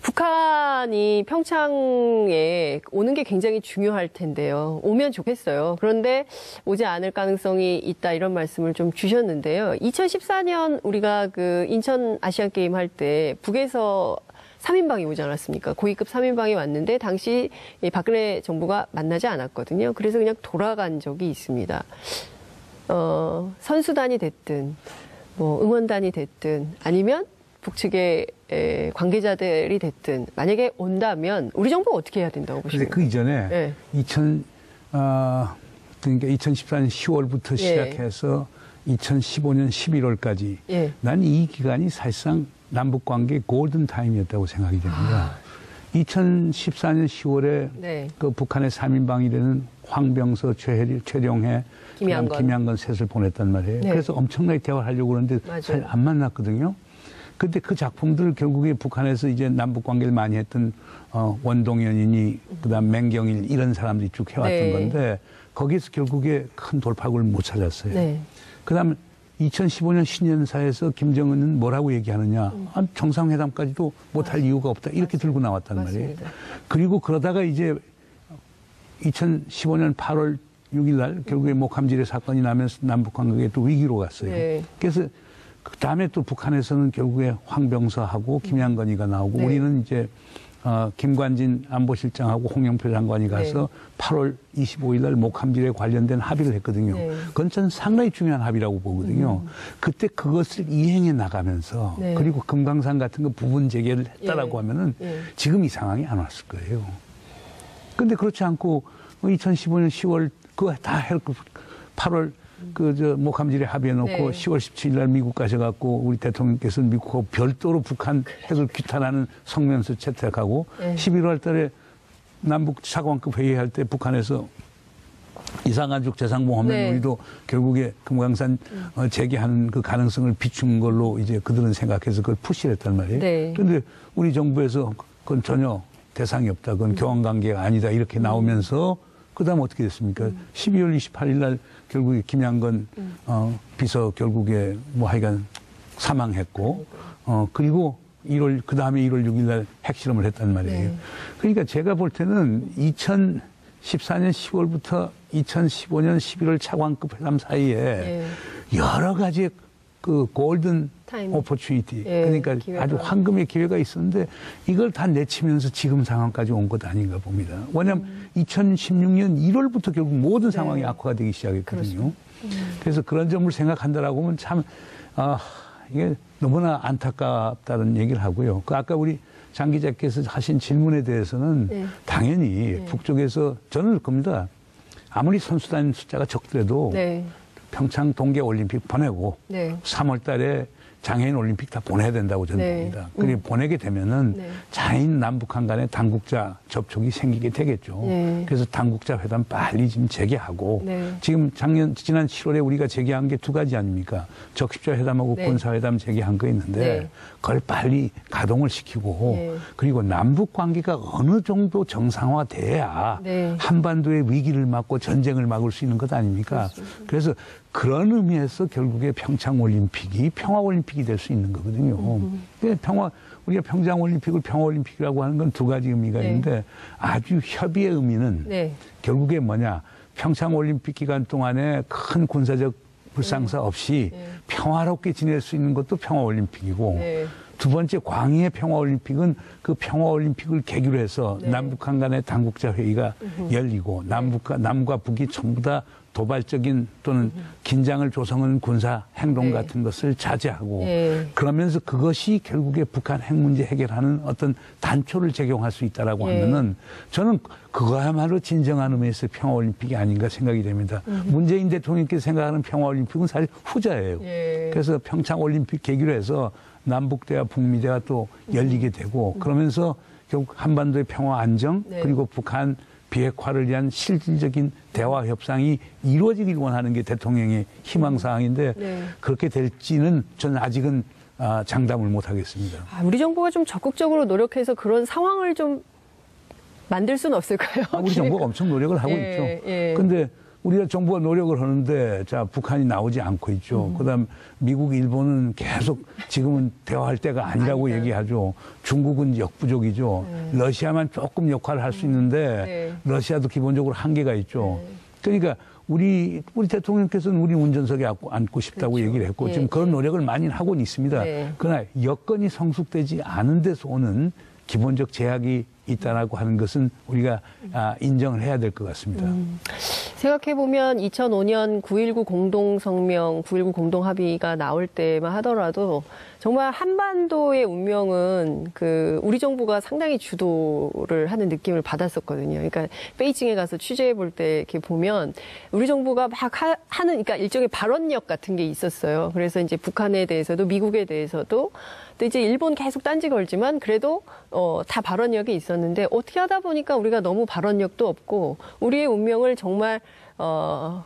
북한이 평창에 오는 게 굉장히 중요할 텐데요. 오면 좋겠어요. 그런데 오지 않을 가능성이 있다 이런 말씀을 좀 주셨는데요. 2014년 우리가 그 인천 아시안게임 할 때 북에서 3인방이 오지 않았습니까? 고위급 3인방이 왔는데 당시 박근혜 정부가 만나지 않았거든요. 그래서 그냥 돌아간 적이 있습니다. 선수단이 됐든 뭐 응원단이 됐든 아니면 북측의 관계자들이 됐든 만약에 온다면 우리 정부가 어떻게 해야 된다고 보십니까? 그 이전에 네. 그러니까 2014년 10월부터 시작해서 2015년 11월까지 예. 난 이 기간이 사실상 남북 관계 골든 타임이었다고 생각이 됩니다. 2014년 10월에 네. 그 북한의 3인방이라는 황병서, 최혜리, 최룡해, 김양건 셋을 보냈단 말이에요. 네. 그래서 엄청나게 대화를 하려고 그러는데 사실 안 만났거든요. 근데 그 작품들을 결국에 북한에서 이제 남북 관계를 많이 했던 원동현이니 그다음 맹경일 이런 사람들이 쭉 해왔던 네. 건데 거기에서 결국에 큰 돌파구를 못 찾았어요. 네. 그다음 2015년 신년사에서 김정은은 뭐라고 얘기하느냐. 정상회담까지도 못할 이유가 없다. 이렇게 들고 나왔단 말이에요. 맞습니다. 그리고 그러다가 이제 2015년 8월 6일 날 결국에 목함질의 사건이 나면서 남북 관계가 또 위기로 갔어요. 네. 그래서 그 다음에 또 북한에서는 결국에 황병서하고 김양건이가 나오고 네. 우리는 이제 김관진 안보실장하고 홍영표 장관이 가서 8월 25일 날 목함질에 관련된 합의를 했거든요. 네. 그건 저는 상당히 중요한 합의라고 보거든요. 그때 그것을 이행해 나가면서 네. 그리고 금강산 같은 거 부분 재개를 했다라고 하면은 지금 이 상황이 안 왔을 거예요. 근데 그렇지 않고 2015년 10월 그거 다 해놓고 8월 목함질에 합의해놓고 네. 10월 17일 날 미국 가셔갖고 우리 대통령께서는 미국하고 별도로 북한 핵을 규탄하는 성명서 채택하고 11월 달에 남북 차관급 회의할 때 북한에서 이산가족 재상봉하면 네. 우리도 결국에 금강산 재개하는 그 가능성을 비춘 걸로 이제 그들은 생각해서 그걸 푸시를 했단 말이에요. 네. 그런데 우리 정부에서 그건 전혀 대상이 없다. 그건 교환관계가 아니다. 이렇게 나오면서 그다음 어떻게 됐습니까? 12월 28일 날 결국에 김양건 비서 결국에 뭐 하여간 사망했고 그리고 그 다음에 1월 6일 날 핵실험을 했단 말이에요. 네. 그러니까 제가 볼 때는 2014년 10월부터 2015년 11월 차관급 회담 사이에 네. 여러 가지의 그 골든 타임. 오퍼추니티 예, 그러니까 기회가. 아주 황금의 기회가 있었는데 이걸 다 내치면서 지금 상황까지 온 것 아닌가 봅니다. 왜냐하면 2016년 1월부터 결국 모든 상황이 악화가 되기 시작했거든요. 그래서 그런 점을 생각한다라고 하면 참 이게 너무나 안타깝다는 얘기를 하고요. 그 아까 우리 장 기자께서 하신 질문에 대해서는 당연히 북쪽에서 저는 겁니다. 아무리 선수단 숫자가 적더라도 평창 동계올림픽 보내고 3월 달에 장애인 올림픽 다 보내야 된다고 저는 봅니다. 그리고 보내게 되면은 장애인 남북한 간의 당국자 접촉이 생기게 되겠죠. 그래서 당국자 회담 빨리 지금 재개하고 지금 지난 7월에 우리가 재개한 게 두 가지 아닙니까? 적십자 회담하고 군사회담 재개한 거 있는데 그걸 빨리 가동을 시키고 그리고 남북 관계가 어느 정도 정상화돼야 한반도의 위기를 막고 전쟁을 막을 수 있는 것 아닙니까? 그래서 그런 의미에서 결국에 평창올림픽이 평화올림픽이 될 수 있는 거거든요. 우리가 평창올림픽을 평화올림픽이라고 하는 건 두 가지 의미가 있는데 아주 협의의 의미는 결국에 뭐냐. 평창올림픽 기간 동안에 큰 군사적 불상사 없이 평화롭게 지낼 수 있는 것도 평화올림픽이고 두 번째 광의의 평화올림픽은 그 평화올림픽을 계기로 해서 남북한 간의 당국자 회의가 열리고 남과 북이 전부 다 도발적인 또는 긴장을 조성하는 군사 행동 같은 것을 자제하고 그러면서 그것이 결국에 북한 핵 문제 해결하는 어떤 단초를 제공할 수 있다라고 하면은 저는 그거야말로 진정한 의미에서 평화올림픽이 아닌가 생각이 됩니다. 문재인 대통령께서 생각하는 평화올림픽은 사실 후자예요. 그래서 평창올림픽 계기로 해서 남북대화 북미대화 또 열리게 되고 그러면서 결국 한반도의 평화 안정 그리고 북한 비핵화를 위한 실질적인 대화 협상이 이루어지길 원하는 게 대통령의 희망사항인데 그렇게 될지는 저는 아직은 장담을 못 하겠습니다. 우리 정부가 좀 적극적으로 노력해서 그런 상황을 좀 만들 수는 없을까요? 우리 정부가 엄청 노력을 하고 있죠. 그런데 우리가 정부가 노력을 하는데 북한이 나오지 않고 있죠. 그다음 미국, 일본은 계속 지금은 대화할 때가 아니라고 얘기하죠. 중국은 역부족이죠. 러시아만 조금 역할을 할 수 있는데 러시아도 기본적으로 한계가 있죠. 그러니까 우리 대통령께서는 우리 운전석에 앉고 싶다고 얘기를 했고 지금 그런 노력을 많이 하고는 있습니다. 그러나 여건이 성숙되지 않은 데서 오는 기본적 제약이 있다라고 하는 것은 우리가 인정을 해야 될 것 같습니다. 생각해보면 2005년 9.19 공동성명, 9.19 공동합의가 나올 때만 하더라도 정말 한반도의 운명은 우리 정부가 상당히 주도를 하는 느낌을 받았었거든요. 그러니까 베이징에 가서 취재해 볼 때 이렇게 보면 우리 정부가 막 하는, 그러니까 일종의 발언력 같은 게 있었어요. 그래서 이제 북한에 대해서도 미국에 대해서도 또 이제 일본 계속 딴지 걸지만 그래도 다 발언력이 있었는데 어떻게 하다 보니까 우리가 너무 발언력도 없고 우리의 운명을 정말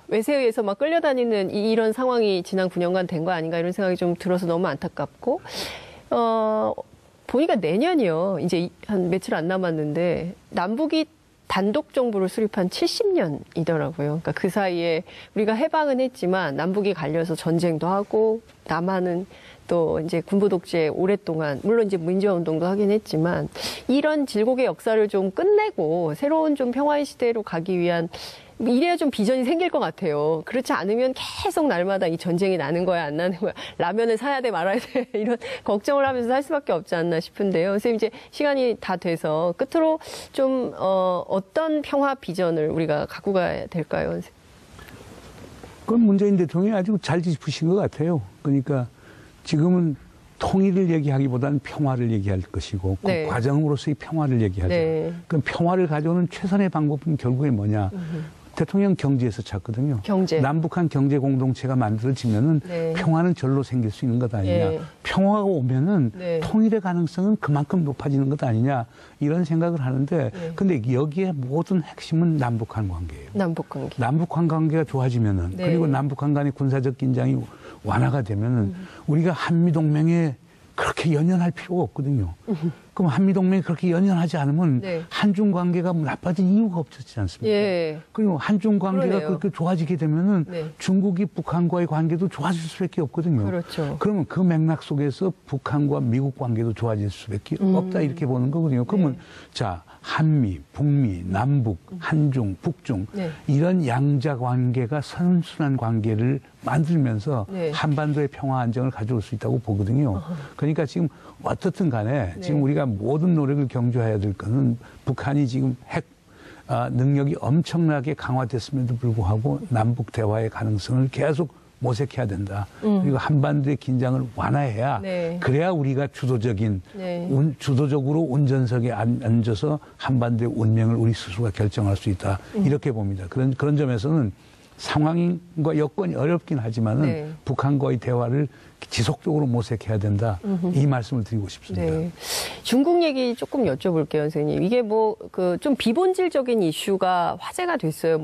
외세에 의해서 막 끌려다니는 이런 상황이 지난 9년간 된 거 아닌가 이런 생각이 좀 들어서 너무 안타깝고 보니까 내년이요. 이제 한 며칠 안 남았는데 남북이 단독 정부를 수립한 70년이더라고요. 그러니까 그 사이에 우리가 해방은 했지만 남북이 갈려서 전쟁도 하고 남한은 또 이제 군부 독재 오랫동안 물론 이제 민주화 운동도 하긴 했지만 이런 질곡의 역사를 좀 끝내고 새로운 좀 평화의 시대로 가기 위한 이래야 좀 비전이 생길 것 같아요. 그렇지 않으면 계속 날마다 이 전쟁이 나는 거야 안 나는 거야 라면을 사야 돼 말아야 돼 이런 걱정을 하면서 살 수밖에 없지 않나 싶은데요. 선생님 이제 시간이 다 돼서 끝으로 좀 어떤 평화 비전을 우리가 갖고 가야 될까요? 선생님? 그건 문재인 대통령이 아주 잘 짚으신 것 같아요. 그러니까 지금은 통일을 얘기하기보다는 평화를 얘기할 것이고 그 과정으로서의 평화를 얘기하죠. 그럼 평화를 가져오는 최선의 방법은 결국에 뭐냐. 대통령 경제에서 찾거든요. 경제. 남북한 경제 공동체가 만들어지면은 평화는 절로 생길 수 있는 것 아니냐. 평화가 오면은 통일의 가능성은 그만큼 높아지는 것 아니냐. 이런 생각을 하는데 근데 여기에 모든 핵심은 남북한 관계예요. 남북한 관계가 좋아지면은 그리고 남북한 간의 군사적 긴장이 완화가 되면은 우리가 한미동맹에 그렇게 연연할 필요가 없거든요. 그럼 한미동맹이 그렇게 연연하지 않으면 한중 관계가 나빠질 이유가 없었지 않습니까? 그리고 한중 관계가 그렇게 좋아지게 되면은 중국이 북한과의 관계도 좋아질 수밖에 없거든요. 그렇죠. 그러면 그 맥락 속에서 북한과 미국 관계도 좋아질 수밖에 없다 이렇게 보는 거거든요. 그러면 자 한미, 북미, 남북, 한중, 북중 이런 양자 관계가 선순환 관계를 만들면서 한반도의 평화 안정을 가져올 수 있다고 보거든요. 그러니까 지금 어떻든 간에 지금 우리가 모든 노력을 경주해야 될 것은 북한이 지금 핵 능력이 엄청나게 강화됐음에도 불구하고 남북 대화의 가능성을 계속 모색해야 된다. 그리고 한반도의 긴장을 완화해야 그래야 우리가 주도적으로 운전석에 앉아서 한반도의 운명을 우리 스스로가 결정할 수 있다. 이렇게 봅니다. 그런 점에서는 상황과 여건이 어렵긴 하지만은 북한과의 대화를 지속적으로 모색해야 된다. 이 말씀을 드리고 싶습니다. 중국 얘기 조금 여쭤볼게요, 선생님. 이게 좀 비본질적인 이슈가 화제가 됐어요.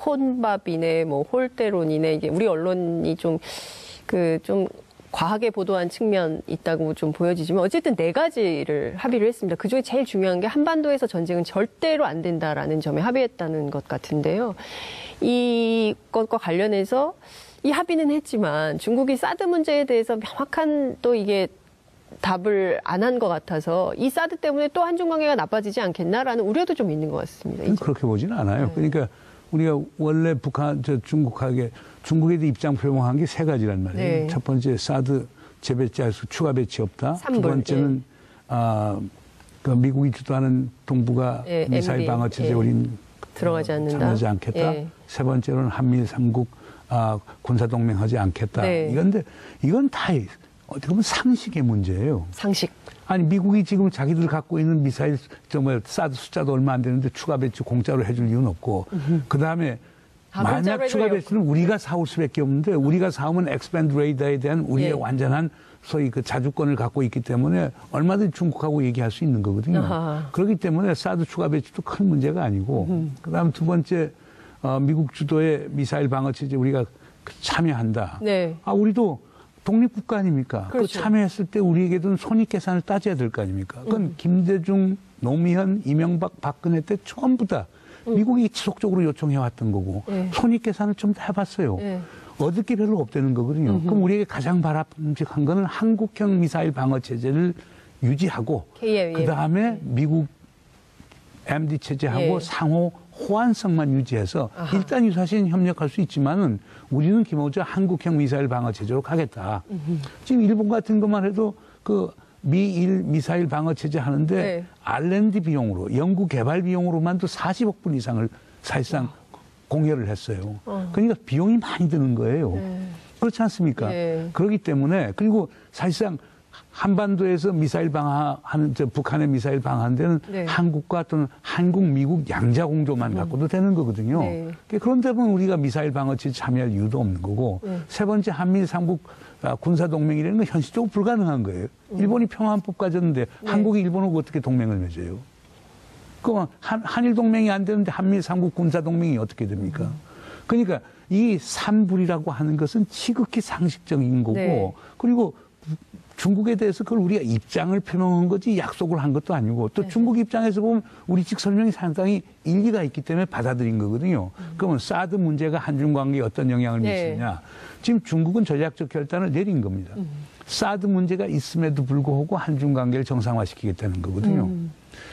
혼밥이네, 홀대론이네. 이게 우리 언론이 좀 과하게 보도한 측면 있다고 좀 보여지지만 어쨌든 4가지를 합의를 했습니다. 그중에 제일 중요한 게 한반도에서 전쟁은 절대로 안 된다라는 점에 합의했다는 것 같은데요. 이것과 관련해서 이 합의는 했지만 중국이 사드 문제에 대해서 명확한 또 이게 답을 안 한 것 같아서 이 사드 때문에 또 한중 관계가 나빠지지 않겠나라는 우려도 좀 있는 것 같습니다. 그렇게 보지는 않아요. 그러니까 우리가 원래 중국에 대해 입장 표명한 게 3가지란 말이에요. 첫 번째 사드 재배치에서 추가 배치 없다. 3불, 두 번째는 미국이 주도하는 동북아 미사일 방어 체제 우린 들어가지 않는다. 참여하지 않겠다. 세 번째로는 한미일 3국 군사동맹하지 않겠다. 이건데 이건 다 어떻게 보면 상식의 문제예요. 상식. 아니 미국이 지금 자기들 갖고 있는 미사일 사드 숫자도 얼마 안 되는데 추가 배치 공짜로 해줄 이유는 없고 그다음에 만약 추가 배치는 우리가 사올 수밖에 없는데 우리가 사오면 엑스밴드 레이더에 대한 우리의 완전한 소위 그 자주권을 갖고 있기 때문에 얼마든지 중국하고 얘기할 수 있는 거거든요. 그렇기 때문에 사드 추가 배치도 큰 문제가 아니고 그다음 두 번째 미국 주도의 미사일 방어 체제 우리가 참여한다. 우리도 독립국가 아닙니까? 그 참여했을 때 우리에게도 손익계산을 따져야 될 거 아닙니까? 그건 김대중, 노무현, 이명박, 박근혜 때 전부 다 미국이 지속적으로 요청해왔던 거고 손익계산을 좀 다 해봤어요. 얻을 게 별로 없다는 거거든요. 그럼 우리에게 가장 바람직한 거는 한국형 미사일 방어 체제를 유지하고 그다음에 미국 MD 체제하고 상호 호환성만 유지해서 일단 유사시엔 협력할 수 있지만은 우리는 기본적으로 한국형 미사일 방어 체제로 가겠다. 지금 일본 같은 것만 해도 미일 미사일 방어 체제 하는데 네. R&D 비용으로 연구 개발 비용으로만도 40억 불 이상을 사실상 공여를 했어요. 그러니까 비용이 많이 드는 거예요. 그렇지 않습니까? 그렇기 때문에 그리고 사실상 한반도에서 미사일 방어하는 북한의 미사일 방어하는 데는 한국과 또는 한국, 미국 양자 공조만 갖고도 되는 거거든요. 그런데 보면 우리가 미사일 방어체에 참여할 이유도 없는 거고 세 번째 한미일 삼국 군사 동맹이라는 건 현실적으로 불가능한 거예요. 일본이 평화헌법 가졌는데 한국이 일본하고 어떻게 동맹을 맺어요? 그럼 한일 동맹이 안 되는데 한미일 삼국 군사 동맹이 어떻게 됩니까? 그러니까 이 삼불이라고 하는 것은 지극히 상식적인 거고 그리고 중국에 대해서 그걸 우리가 입장을 표명한 거지 약속을 한 것도 아니고 또 중국 입장에서 보면 우리 직 설명이 상당히 일리가 있기 때문에 받아들인 거거든요. 그러면 사드 문제가 한중 관계에 어떤 영향을 미치느냐. 지금 중국은 전략적 결단을 내린 겁니다. 사드 문제가 있음에도 불구하고 한중 관계를 정상화시키겠다는 거거든요.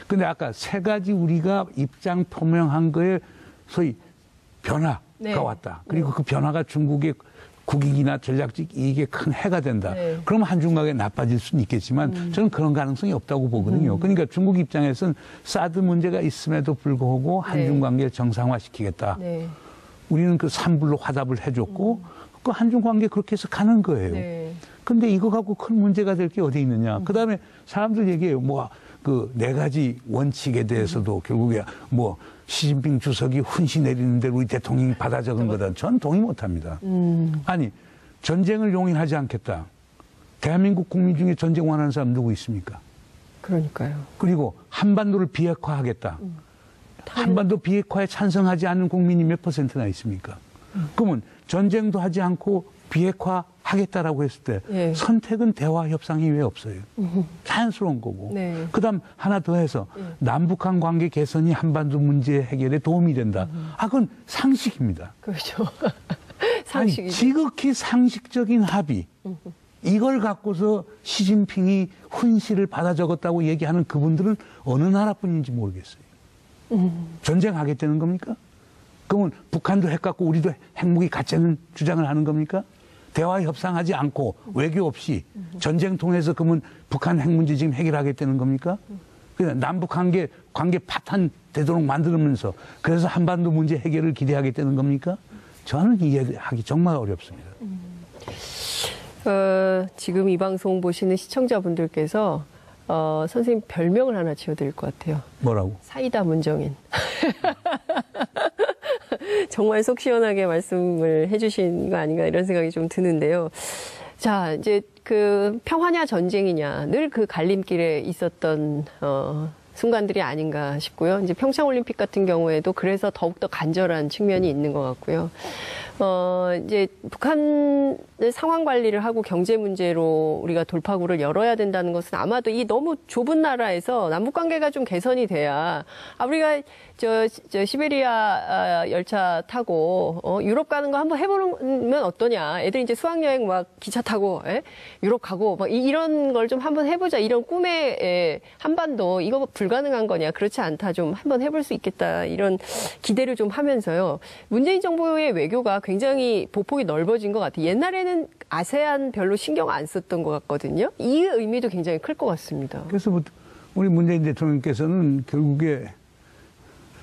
근데 아까 세 가지 우리가 입장 표명한 거에 소위 변화가 왔다. 그리고 그 변화가 중국의 국익이나 전략적 이익에 큰 해가 된다. 그러면 한중 관계가 나빠질 수는 있겠지만 저는 그런 가능성이 없다고 보거든요. 그러니까 중국 입장에서는 사드 문제가 있음에도 불구하고 한중 관계를 정상화시키겠다. 우리는 그 삼불로 화답을 해줬고 그 한중 관계 그렇게 해서 가는 거예요. 근데 이거 갖고 큰 문제가 될 게 어디 있느냐. 그다음에 사람들 얘기해요. 뭐 그 네 가지 원칙에 대해서도 결국에 뭐 시진핑 주석이 훈시 내리는 대로 우리 대통령이 받아 적은 거다. 전 동의 못 합니다. 아니, 전쟁을 용인하지 않겠다. 대한민국 국민 중에 전쟁 원하는 사람 누구 있습니까? 그러니까요. 그리고 한반도를 비핵화하겠다. 한반도 비핵화에 찬성하지 않는 국민이 몇 %나 있습니까? 그러면 전쟁도 하지 않고 비핵화하겠다라고 했을 때 선택은 대화 협상이 왜 없어요? 자연스러운 거고. 그다음 하나 더 해서 남북한 관계 개선이 한반도 문제 해결에 도움이 된다. 그건 상식입니다. 그렇죠. 상식이죠. 아니, 지극히 상식적인 합의. 이걸 갖고서 시진핑이 훈시를 받아 적었다고 얘기하는 그분들은 어느 나라뿐인지 모르겠어요. 전쟁하겠다는 겁니까? 그러면 북한도 핵 갖고 우리도 핵무기 갖자는 주장을 하는 겁니까? 대화 협상하지 않고 외교 없이 전쟁 통해서 그러면 북한 핵 문제 지금 해결하겠다는 겁니까? 그냥 남북 관계 파탄되도록 만들면서 그래서 한반도 문제 해결을 기대하겠다는 겁니까? 저는 이해하기 정말 어렵습니다. 지금 이 방송 보시는 시청자분들께서 선생님 별명을 하나 지어드릴 것 같아요. 뭐라고? 사이다 문정인. 정말 속 시원하게 말씀을 해주신 거 아닌가 이런 생각이 좀 드는데요. 자, 이제 그 평화냐 전쟁이냐 늘 그 갈림길에 있었던 순간들이 아닌가 싶고요. 이제 평창올림픽 같은 경우에도 그래서 더욱더 간절한 측면이 있는 것 같고요. 이제 북한 상황 관리를 하고 경제 문제로 우리가 돌파구를 열어야 된다는 것은 아마도 이 너무 좁은 나라에서 남북 관계가 좀 개선이 돼야 우리가 저 시베리아 열차 타고 유럽 가는 거 한번 해보면 어떠냐. 애들 이제 수학여행 막 기차 타고 유럽 가고 막 이런 걸 좀 한번 해보자. 이런 꿈의 한반도 이거 불가능한 거냐. 그렇지 않다. 좀 한번 해볼 수 있겠다. 이런 기대를 좀 하면서요. 문재인 정부의 외교가 굉장히 보폭이 넓어진 것 같아요. 옛날에는 아세안 별로 신경 안 썼던 것 같거든요. 이 의미도 굉장히 클 것 같습니다. 그래서 우리 문재인 대통령께서는 결국에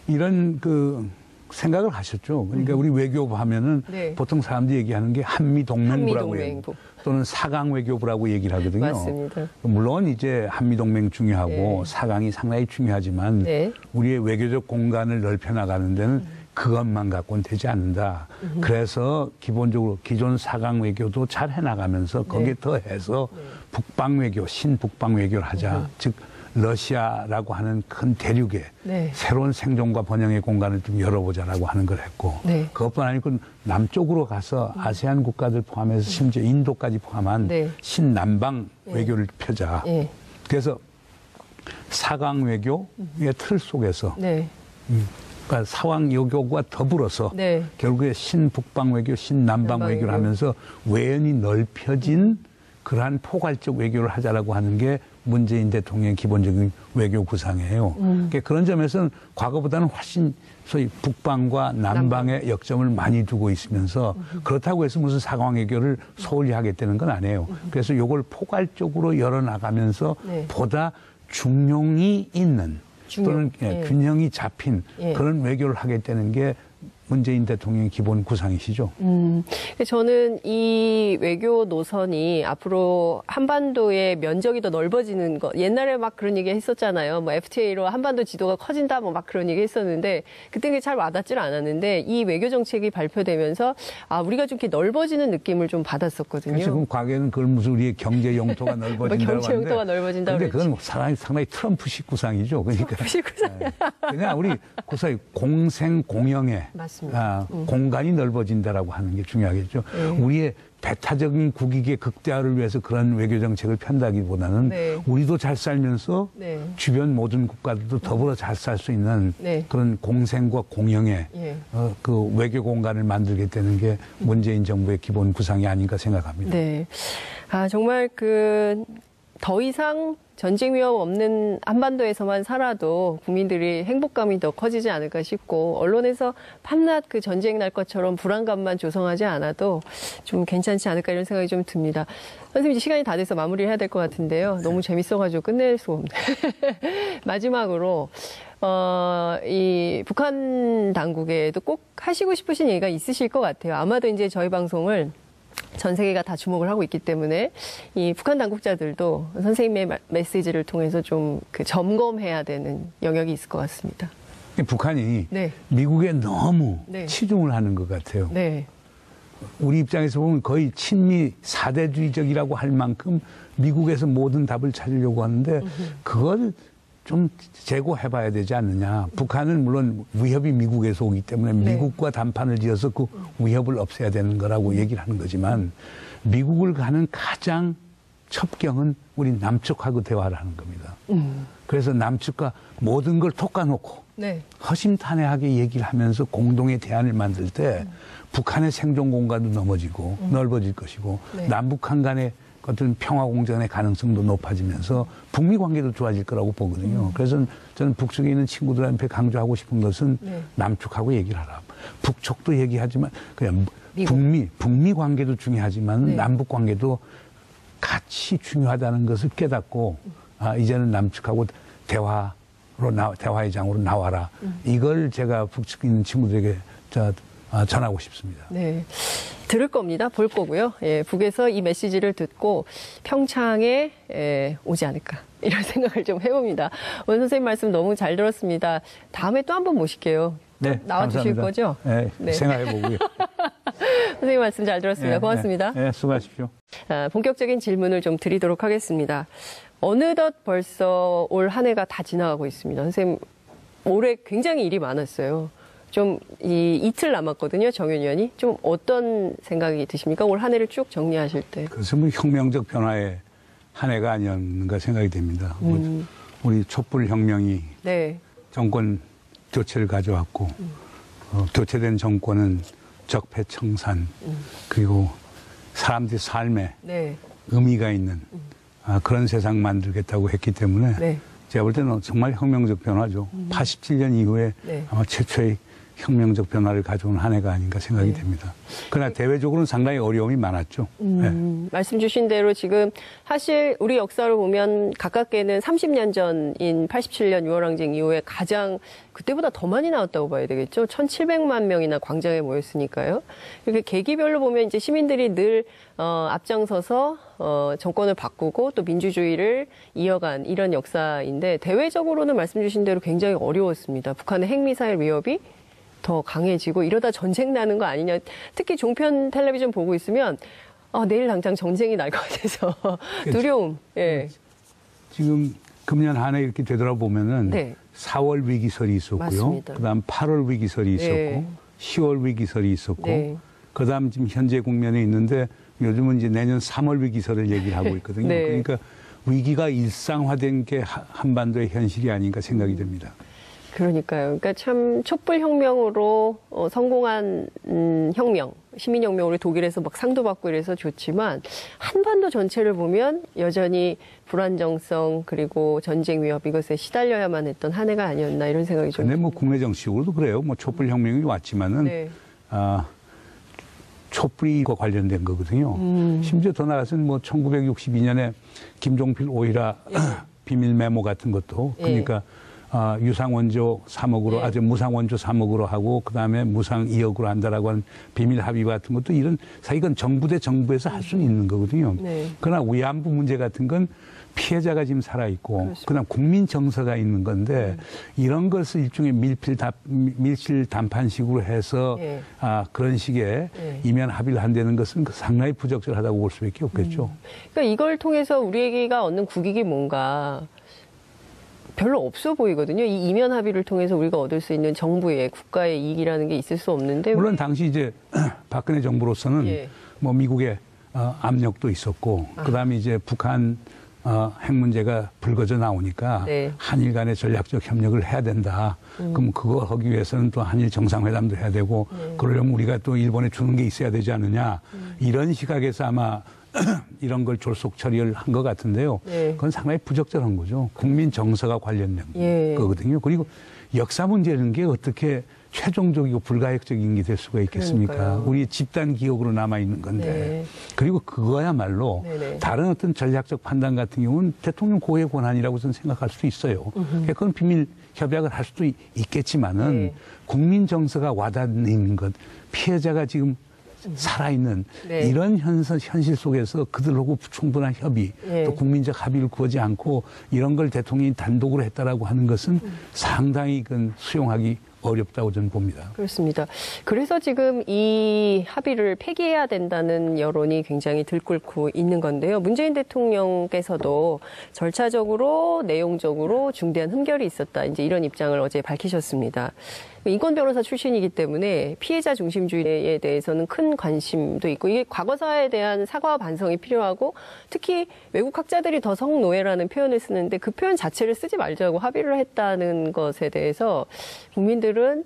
이런 그 생각을 하셨죠. 그러니까 우리 외교부 하면은 보통 사람들이 얘기하는 게 한미동맹부라고 해요. 또는 사강 외교부라고 얘기를 하거든요. 맞습니다. 물론 이제 한미동맹 중요하고 사강이 상당히 중요하지만 우리의 외교적 공간을 넓혀나가는 데는 그것만 갖고는 되지 않는다. 그래서 기본적으로 기존 사강 외교도 잘 해나가면서 거기에 더해서 북방 외교, 신북방 외교를 하자. 즉 러시아라고 하는 큰 대륙에 새로운 생존과 번영의 공간을 좀 열어보자라고 하는 걸 했고 그것뿐 아니고 남쪽으로 가서 아세안 국가들 포함해서 심지어 인도까지 포함한 신남방 외교를 펴자. 그래서 사강 외교의 틀 속에서 그러니까 사왕 외교와 더불어서 결국에 신북방 외교, 신남방 외교를 하면서 외연이 넓혀진 그러한 포괄적 외교를 하자라고 하는 게 문재인 대통령의 기본적인 외교 구상이에요. 그러니까 그런 점에서는 과거보다는 훨씬 소위 북방과 남방의 역점을 많이 두고 있으면서 그렇다고 해서 무슨 사강 외교를 소홀히 하겠다는 건 아니에요. 그래서 이걸 포괄적으로 열어나가면서 네. 보다 중용이 있는 또는 예. 균형이 잡힌 그런 외교를 하겠다는 게 문재인 대통령의 기본 구상이시죠. 저는 이 외교 노선이 앞으로 한반도의 면적이 더 넓어지는 것. 옛날에 막 그런 얘기 했었잖아요. 뭐 FTA로 한반도 지도가 커진다 뭐 막 그런 얘기 했었는데 그때 그게 잘 와닿질 않았는데 이 외교 정책이 발표되면서 아 우리가 좀 이렇게 넓어지는 느낌을 좀 받았었거든요. 지금 과거에는 그걸 무슨 우리의 경제 영토가 넓어진다고 경제 영토가 넓어진다 그런데 그건 상당히 트럼프식 구상이죠. 그러니까 트럼프식 구상. 그냥 우리 고사의 공생 공영의 공간이 넓어진다라고 하는 게 중요하겠죠. 우리의 배타적인 국익의 극대화를 위해서 그런 외교 정책을 편다기보다는 우리도 잘 살면서 주변 모든 국가들도 더불어 잘 살 수 있는 그런 공생과 공영의 그 외교 공간을 만들게 되는 게 문재인 정부의 기본 구상이 아닌가 생각합니다. 네. 아, 정말 더 이상 전쟁 위험 없는 한반도에서만 살아도 국민들이 행복감이 더 커지지 않을까 싶고 언론에서 밤낮 그 전쟁 날 것처럼 불안감만 조성하지 않아도 좀 괜찮지 않을까 이런 생각이 좀 듭니다. 선생님 이제 시간이 다 돼서 마무리를 해야 될 것 같은데요. 너무 재밌어가지고 끝낼 수 없네. 마지막으로 이 북한 당국에도 꼭 하시고 싶으신 얘기가 있으실 것 같아요. 아마도 이제 저희 방송을 전 세계가 다 주목을 하고 있기 때문에 이 북한 당국자들도 선생님의 메시지를 통해서 좀 점검해야 되는 영역이 있을 것 같습니다. 북한이 미국에 너무 치중을 하는 것 같아요. 우리 입장에서 보면 거의 친미 사대주의적이라고 할 만큼 미국에서 모든 답을 찾으려고 하는데 그걸 좀 재고해봐야 되지 않느냐. 북한은 물론 위협이 미국에서 오기 때문에 미국과 담판을 지어서 그 위협을 없애야 되는 거라고 얘기를 하는 거지만 미국을 가는 가장 첩경은 우리 남측하고 대화를 하는 겁니다. 그래서 남측과 모든 걸 톡까놓고 허심탄회하게 얘기를 하면서 공동의 대안을 만들 때 북한의 생존 공간도 넓어질 것이고 남북한 간의 어떤 평화 공전의 가능성도 높아지면서 북미 관계도 좋아질 거라고 보거든요. 그래서 저는 북쪽에 있는 친구들한테 강조하고 싶은 것은 남쪽하고 얘기를 하라. 북쪽도 얘기하지만 그냥 북미 관계도 중요하지만 남북 관계도 같이 중요하다는 것을 깨닫고 이제는 남측하고 대화의 장으로 나와라. 이걸 제가 북측에 있는 친구들에게 전하고 싶습니다. 네. 들을 겁니다. 볼 거고요. 북에서 이 메시지를 듣고 평창에 오지 않을까 이런 생각을 좀 해봅니다. 오늘 선생님 말씀 너무 잘 들었습니다. 다음에 또 한번 모실게요. 네, 나와주실 거죠? 네, 생각해보고요. 선생님 말씀 잘 들었습니다. 고맙습니다. 네, 수고하십시오. 본격적인 질문을 좀 드리도록 하겠습니다. 어느덧 벌써 올 한 해가 다 지나가고 있습니다. 선생님 올해 굉장히 일이 많았어요. 좀 이틀 남았거든요, 정윤위원이. 좀 어떤 생각이 드십니까? 올 한 해를 쭉 정리하실 때. 그래서 뭐 혁명적 변화의 한 해가 아니었는가 생각이 됩니다. 우리 촛불혁명이 정권 교체를 가져왔고 교체된 정권은 적폐청산 그리고 사람들의 삶에 의미가 있는 그런 세상 만들겠다고 했기 때문에 제가 볼 때는 정말 혁명적 변화죠. 87년 이후에 아마 최초의 혁명적 변화를 가져온 한 해가 아닌가 생각이 됩니다. 그러나 대외적으로는 상당히 어려움이 많았죠. 말씀 주신 대로 지금 사실 우리 역사를 보면 가깝게는 30년 전인 87년 6월항쟁 이후에 가장 그때보다 더 많이 나왔다고 봐야 되겠죠. 1,700만 명이나 광장에 모였으니까요. 이렇게 계기별로 보면 이제 시민들이 늘 앞장서서 정권을 바꾸고 또 민주주의를 이어간 이런 역사인데 대외적으로는 말씀 주신 대로 굉장히 어려웠습니다. 북한의 핵미사일 위협이 더 강해지고 이러다 전쟁 나는 거 아니냐. 특히 종편 텔레비전 보고 있으면 내일 당장 전쟁이 날 것 같아서 두려움. 지금 금년 한 해 이렇게 되돌아보면은 4월 위기설이 있었고요. 맞습니다. 그다음 8월 위기설이 있었고 10월 위기설이 있었고 그다음 지금 현재 국면에 있는데 요즘은 이제 내년 3월 위기설을 얘기를 하고 있거든요. 그러니까 위기가 일상화된 게 한반도의 현실이 아닌가 생각이 됩니다. 그러니까요. 그러니까 참 촛불혁명으로 성공한 혁명, 시민혁명으로 독일에서 막 상도 받고 이래서 좋지만 한반도 전체를 보면 여전히 불안정성 그리고 전쟁 위협 이것에 시달려야만 했던 한 해가 아니었나 이런 생각이 좀. 근데 뭐 국내 정치적으로도 그래요. 뭐 촛불혁명이 왔지만은 네. 촛불과 관련된 거거든요. 심지어 더 나아가서는 뭐 1962년에 김종필 오이라 비밀 메모 같은 것도 그러니까 유상원조 3억으로 아주 무상원조 3억으로 하고 그다음에 무상 2억으로 한다라고 하는 비밀 합의 같은 것도 이런 이건 정부 대 정부에서 할 수는 있는 거거든요. 네. 그러나 위안부 문제 같은 건 피해자가 지금 살아있고 그다음 국민 정서가 있는 건데 이런 것을 일종의 밀실 담판식으로 해서 그런 식의 이면 합의를 한다는 것은 상당히 부적절하다고 볼 수밖에 없겠죠. 그러니까 이걸 통해서 우리가 얻는 국익이 뭔가 별로 없어 보이거든요. 이 이면 합의를 통해서 우리가 얻을 수 있는 정부의 국가의 이익이라는 게 있을 수 없는데 물론 당시 이제 박근혜 정부로서는 뭐 미국의 압력도 있었고 그다음에 이제 북한 핵 문제가 불거져 나오니까 한일 간의 전략적 협력을 해야 된다. 그럼 그거 하기 위해서는 또 한일 정상회담도 해야 되고 그러려면 우리가 또 일본에 주는 게 있어야 되지 않느냐. 이런 시각에서 아마 이런 걸 졸속 처리를 한 것 같은데요. 그건 상당히 부적절한 거죠. 국민 정서가 관련된 거거든요. 그리고 역사 문제라는 게 어떻게 최종적이고 불가역적인 게 될 수가 있겠습니까? 그러니까요. 우리의 집단 기억으로 남아있는 건데. 그리고 그거야말로 다른 어떤 전략적 판단 같은 경우는 대통령 고유의 권한이라고 저는 생각할 수도 있어요. 그건 비밀 협약을 할 수도 있겠지만은 국민 정서가 와닿는 것, 피해자가 지금 살아있는 이런 현실 속에서 그들하고 충분한 협의 또 국민적 합의를 구하지 않고 이런 걸 대통령이 단독으로 했다라고 하는 것은 상당히 그건 수용하기 어렵다고 저는 봅니다. 그렇습니다. 그래서 지금 이 합의를 폐기해야 된다는 여론이 굉장히 들끓고 있는 건데요. 문재인 대통령께서도 절차적으로 내용적으로 중대한 흠결이 있었다. 이제 이런 입장을 어제 밝히셨습니다. 인권 변호사 출신이기 때문에 피해자 중심주의에 대해서는 큰 관심도 있고 이게 과거사에 대한 사과와 반성이 필요하고 특히 외국 학자들이 더 성노예라는 표현을 쓰는데 그 표현 자체를 쓰지 말자고 합의를 했다는 것에 대해서 국민들은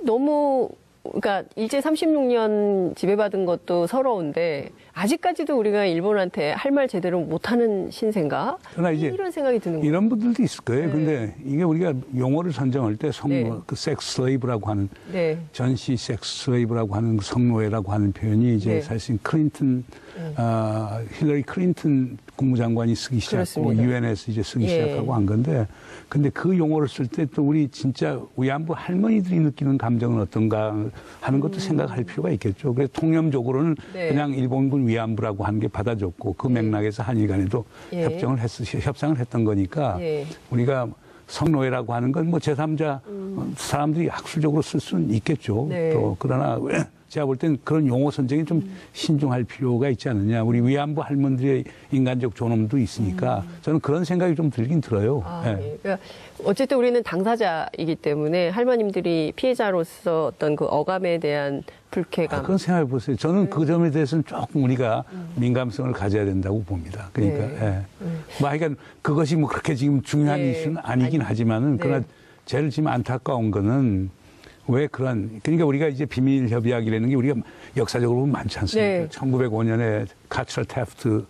너무 그러니까 일제 36년 지배받은 것도 서러운데 아직까지도 우리가 일본한테 할 말 제대로 못하는 신세인가? 그러나 이제 이런 생각이 드는 거예요. 이런 분들도 있을 거예요. 근데 이게 우리가 용어를 선정할 때 그 섹스 슬레이브라고 하는 전시 섹스 슬레이브라고 하는 성노예라고 하는 표현이 이제 사실 클린턴 힐러리 클린턴 국무장관이 쓰기 시작하고 유엔에서 이제 쓰기 시작하고 한 건데 근데 그 용어를 쓸 때 또 우리 진짜 위안부 할머니들이 느끼는 감정은 어떤가 하는 것도 생각할 필요가 있겠죠. 그래서 통념적으로는 그냥 일본군 위안부라고 하는 게 받아줬고 그 맥락에서 한일 간에도 협상을 했던 거니까 우리가 성노예라고 하는 건 뭐 제3자 사람들이 학술적으로 쓸 수는 있겠죠. 또 그러나 제가 볼 땐 그런 용어 선정에 좀 신중할 필요가 있지 않느냐. 우리 위안부 할머니들의 인간적 존엄도 있으니까 저는 그런 생각이 좀 들긴 들어요. 그러니까 어쨌든 우리는 당사자이기 때문에 할머님들이 피해자로서 어떤 그 어감에 대한 불쾌감. 그건 생각해 보세요. 저는 그 점에 대해서는 조금 우리가 민감성을 가져야 된다고 봅니다. 그러니까 뭐 하여간 그것이 뭐 그렇게 지금 중요한 이슈는 아니긴 하지만은 그러나 제일 지금 안타까운 거는 왜 그러니까 우리가 이제 비밀 협약이라는 게 우리가 역사적으로 보면 많지 않습니까? 1905년에 카츠럴 태프트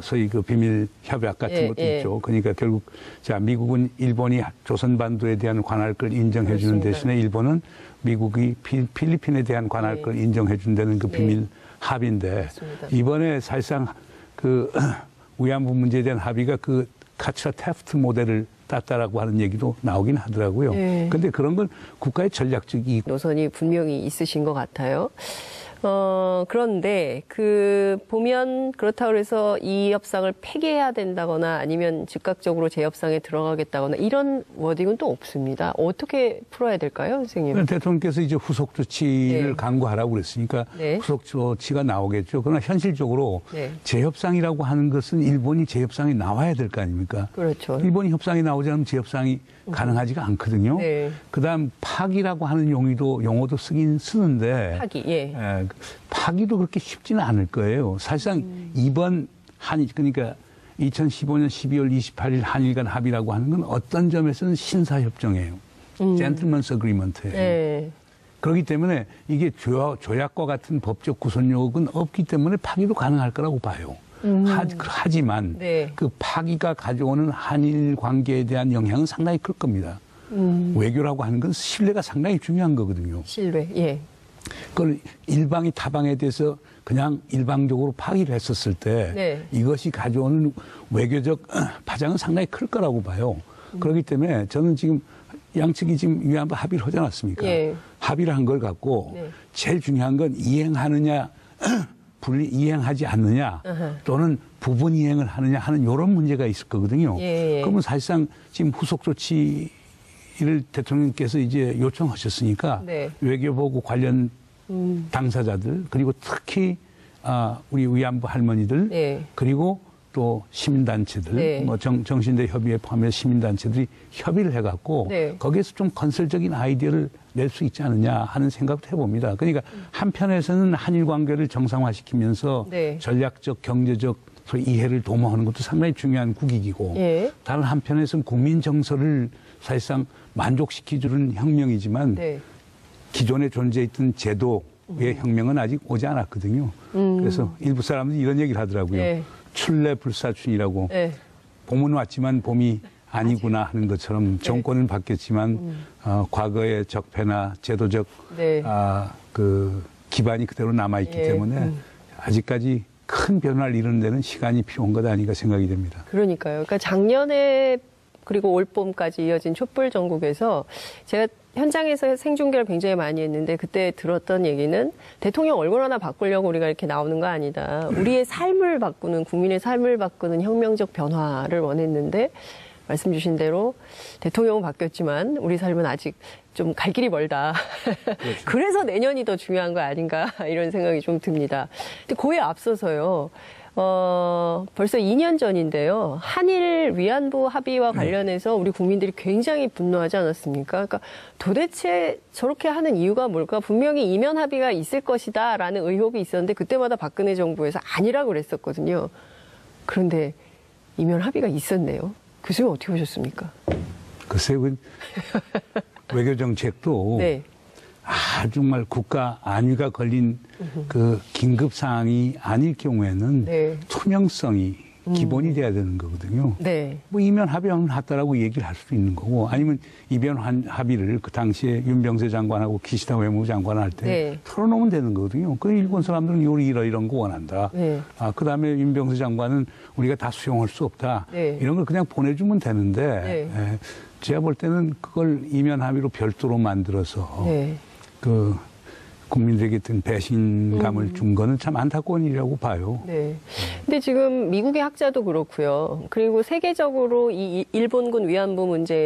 소위 그 비밀 협약 같은 것도 있죠. 그러니까 결국 자 미국은 일본이 조선 반도에 대한 관할권을 인정해 주는 대신에 일본은 미국이 필리핀에 대한 관할권을 인정해 준다는 그 비밀 합의인데 이번에 사실상 그 위안부 문제에 대한 합의가 그 카츠럴 태프트 모델을 땄다라고 하는 얘기도 나오긴 하더라고요. 근데 그런 건 국가의 전략적 이익 노선이 분명히 있으신 것 같아요. 그런데 보면 그렇다고 해서 이 협상을 폐기해야 된다거나 아니면 즉각적으로 재협상에 들어가겠다거나 이런 워딩은 또 없습니다. 어떻게 풀어야 될까요, 선생님? 대통령께서 이제 후속 조치를 강구하라고 그랬으니까 후속 조치가 나오겠죠. 그러나 현실적으로 재협상이라고 하는 것은 일본이 재협상에 나와야 될 거 아닙니까? 그렇죠. 일본이 협상에 나오지 않으면 재협상이 가능하지가 않거든요. 그다음 파기라고 하는 용어도 쓰는데 파기, 파기도 그렇게 쉽지는 않을 거예요. 사실상 이번 그러니까 2015년 12월 28일 한일 간 합의라고 하는 건 어떤 점에서는 신사협정이에요. 젠틀먼스 어그리먼트예요. 네. 그렇기 때문에 이게 조약과 같은 법적 구속력은 없기 때문에 파기도 가능할 거라고 봐요. 하지만 네. 그 파기가 가져오는 한일 관계에 대한 영향은 상당히 클 겁니다. 외교라고 하는 건 신뢰가 상당히 중요한 거거든요. 신뢰, 예. 그걸 일방이 타방에 대해서 그냥 일방적으로 파기를 했었을 때 네. 이것이 가져오는 외교적 파장은 상당히 클 거라고 봐요. 그렇기 때문에 저는 지금 양측이 지금 위안부 합의를 하지 않았습니까? 예. 합의를 한 걸 갖고 네. 제일 중요한 건 이행하느냐 이행하지 않느냐 또는 부분 이행을 하느냐 하는 이런 문제가 있을 거거든요. 예. 그러면 사실상 지금 후속 조치를 대통령께서 이제 요청하셨으니까 네. 외교보고 관련 당사자들 그리고 특히 우리 위안부 할머니들 네. 그리고 또 시민단체들 네. 뭐 정신대 협의회 포함해서 시민단체들이 협의를 해갖고 네. 거기에서 좀 건설적인 아이디어를 낼 수 있지 않느냐 하는 생각도 해봅니다. 그러니까 한편에서는 한일 관계를 정상화시키면서 네. 전략적 경제적 소위 이해를 도모하는 것도 상당히 중요한 국익이고 예. 다른 한편에서는 국민 정서를 사실상 만족시켜주는 혁명이지만 네. 기존에 존재했던 제도의 혁명은 아직 오지 않았거든요. 그래서 일부 사람들이 이런 얘기를 하더라고요. 네. 출래불사춘이라고 네. 봄은 왔지만 봄이 아니구나 하는 것처럼 정권은 바뀌었지만 과거의 적폐나 제도적 네. 그 기반이 그대로 남아있기 예. 때문에 아직까지 큰 변화를 이루는 데는 시간이 필요한 것 아닌가 생각이 됩니다. 그러니까요. 그러니까 작년에 그리고 올 봄까지 이어진 촛불 전국에서 제가 현장에서 생중계를 굉장히 많이 했는데 그때 들었던 얘기는 대통령 얼굴 하나 바꾸려고 우리가 이렇게 나오는 거 아니다. 우리의 삶을 바꾸는, 국민의 삶을 바꾸는 혁명적 변화를 원했는데 말씀 주신 대로 대통령은 바뀌었지만 우리 삶은 아직 좀 갈 길이 멀다. 그렇죠. 그래서 내년이 더 중요한 거 아닌가 이런 생각이 좀 듭니다. 근데 그에 앞서서요. 벌써 2년 전인데요. 한일 위안부 합의와 관련해서 우리 국민들이 굉장히 분노하지 않았습니까? 그러니까 도대체 저렇게 하는 이유가 뭘까? 분명히 이면 합의가 있을 것이다라는 의혹이 있었는데 그때마다 박근혜 정부에서 아니라고 그랬었거든요. 그런데 이면 합의가 있었네요. 교수님 어떻게 보셨습니까? 글쎄요. 외교 정책도 네. 정말 국가 안위가 걸린 그 긴급 사항이 아닐 경우에는 네. 투명성이 기본이 돼야 되는 거거든요. 네. 뭐 이면 합의하면 했다라고 얘기를 할 수도 있는 거고 아니면 이면 합의를 그 당시에 윤병세 장관하고 기시다 외무부 장관 할 때 네. 털어놓으면 되는 거거든요. 그 일본 사람들은 이런 거 원한다. 네. 그다음에 윤병세 장관은 우리가 다 수용할 수 없다. 네. 이런 걸 그냥 보내주면 되는데 네. 제가 볼 때는 그걸 이면 합의로 별도로 만들어서 네. 그 국민들에게 어떤 배신감을 준 거는 참 안타까운 일이라고 봐요. 네. 근데 지금 미국의 학자도 그렇고요. 그리고 세계적으로 이 일본군 위안부 문제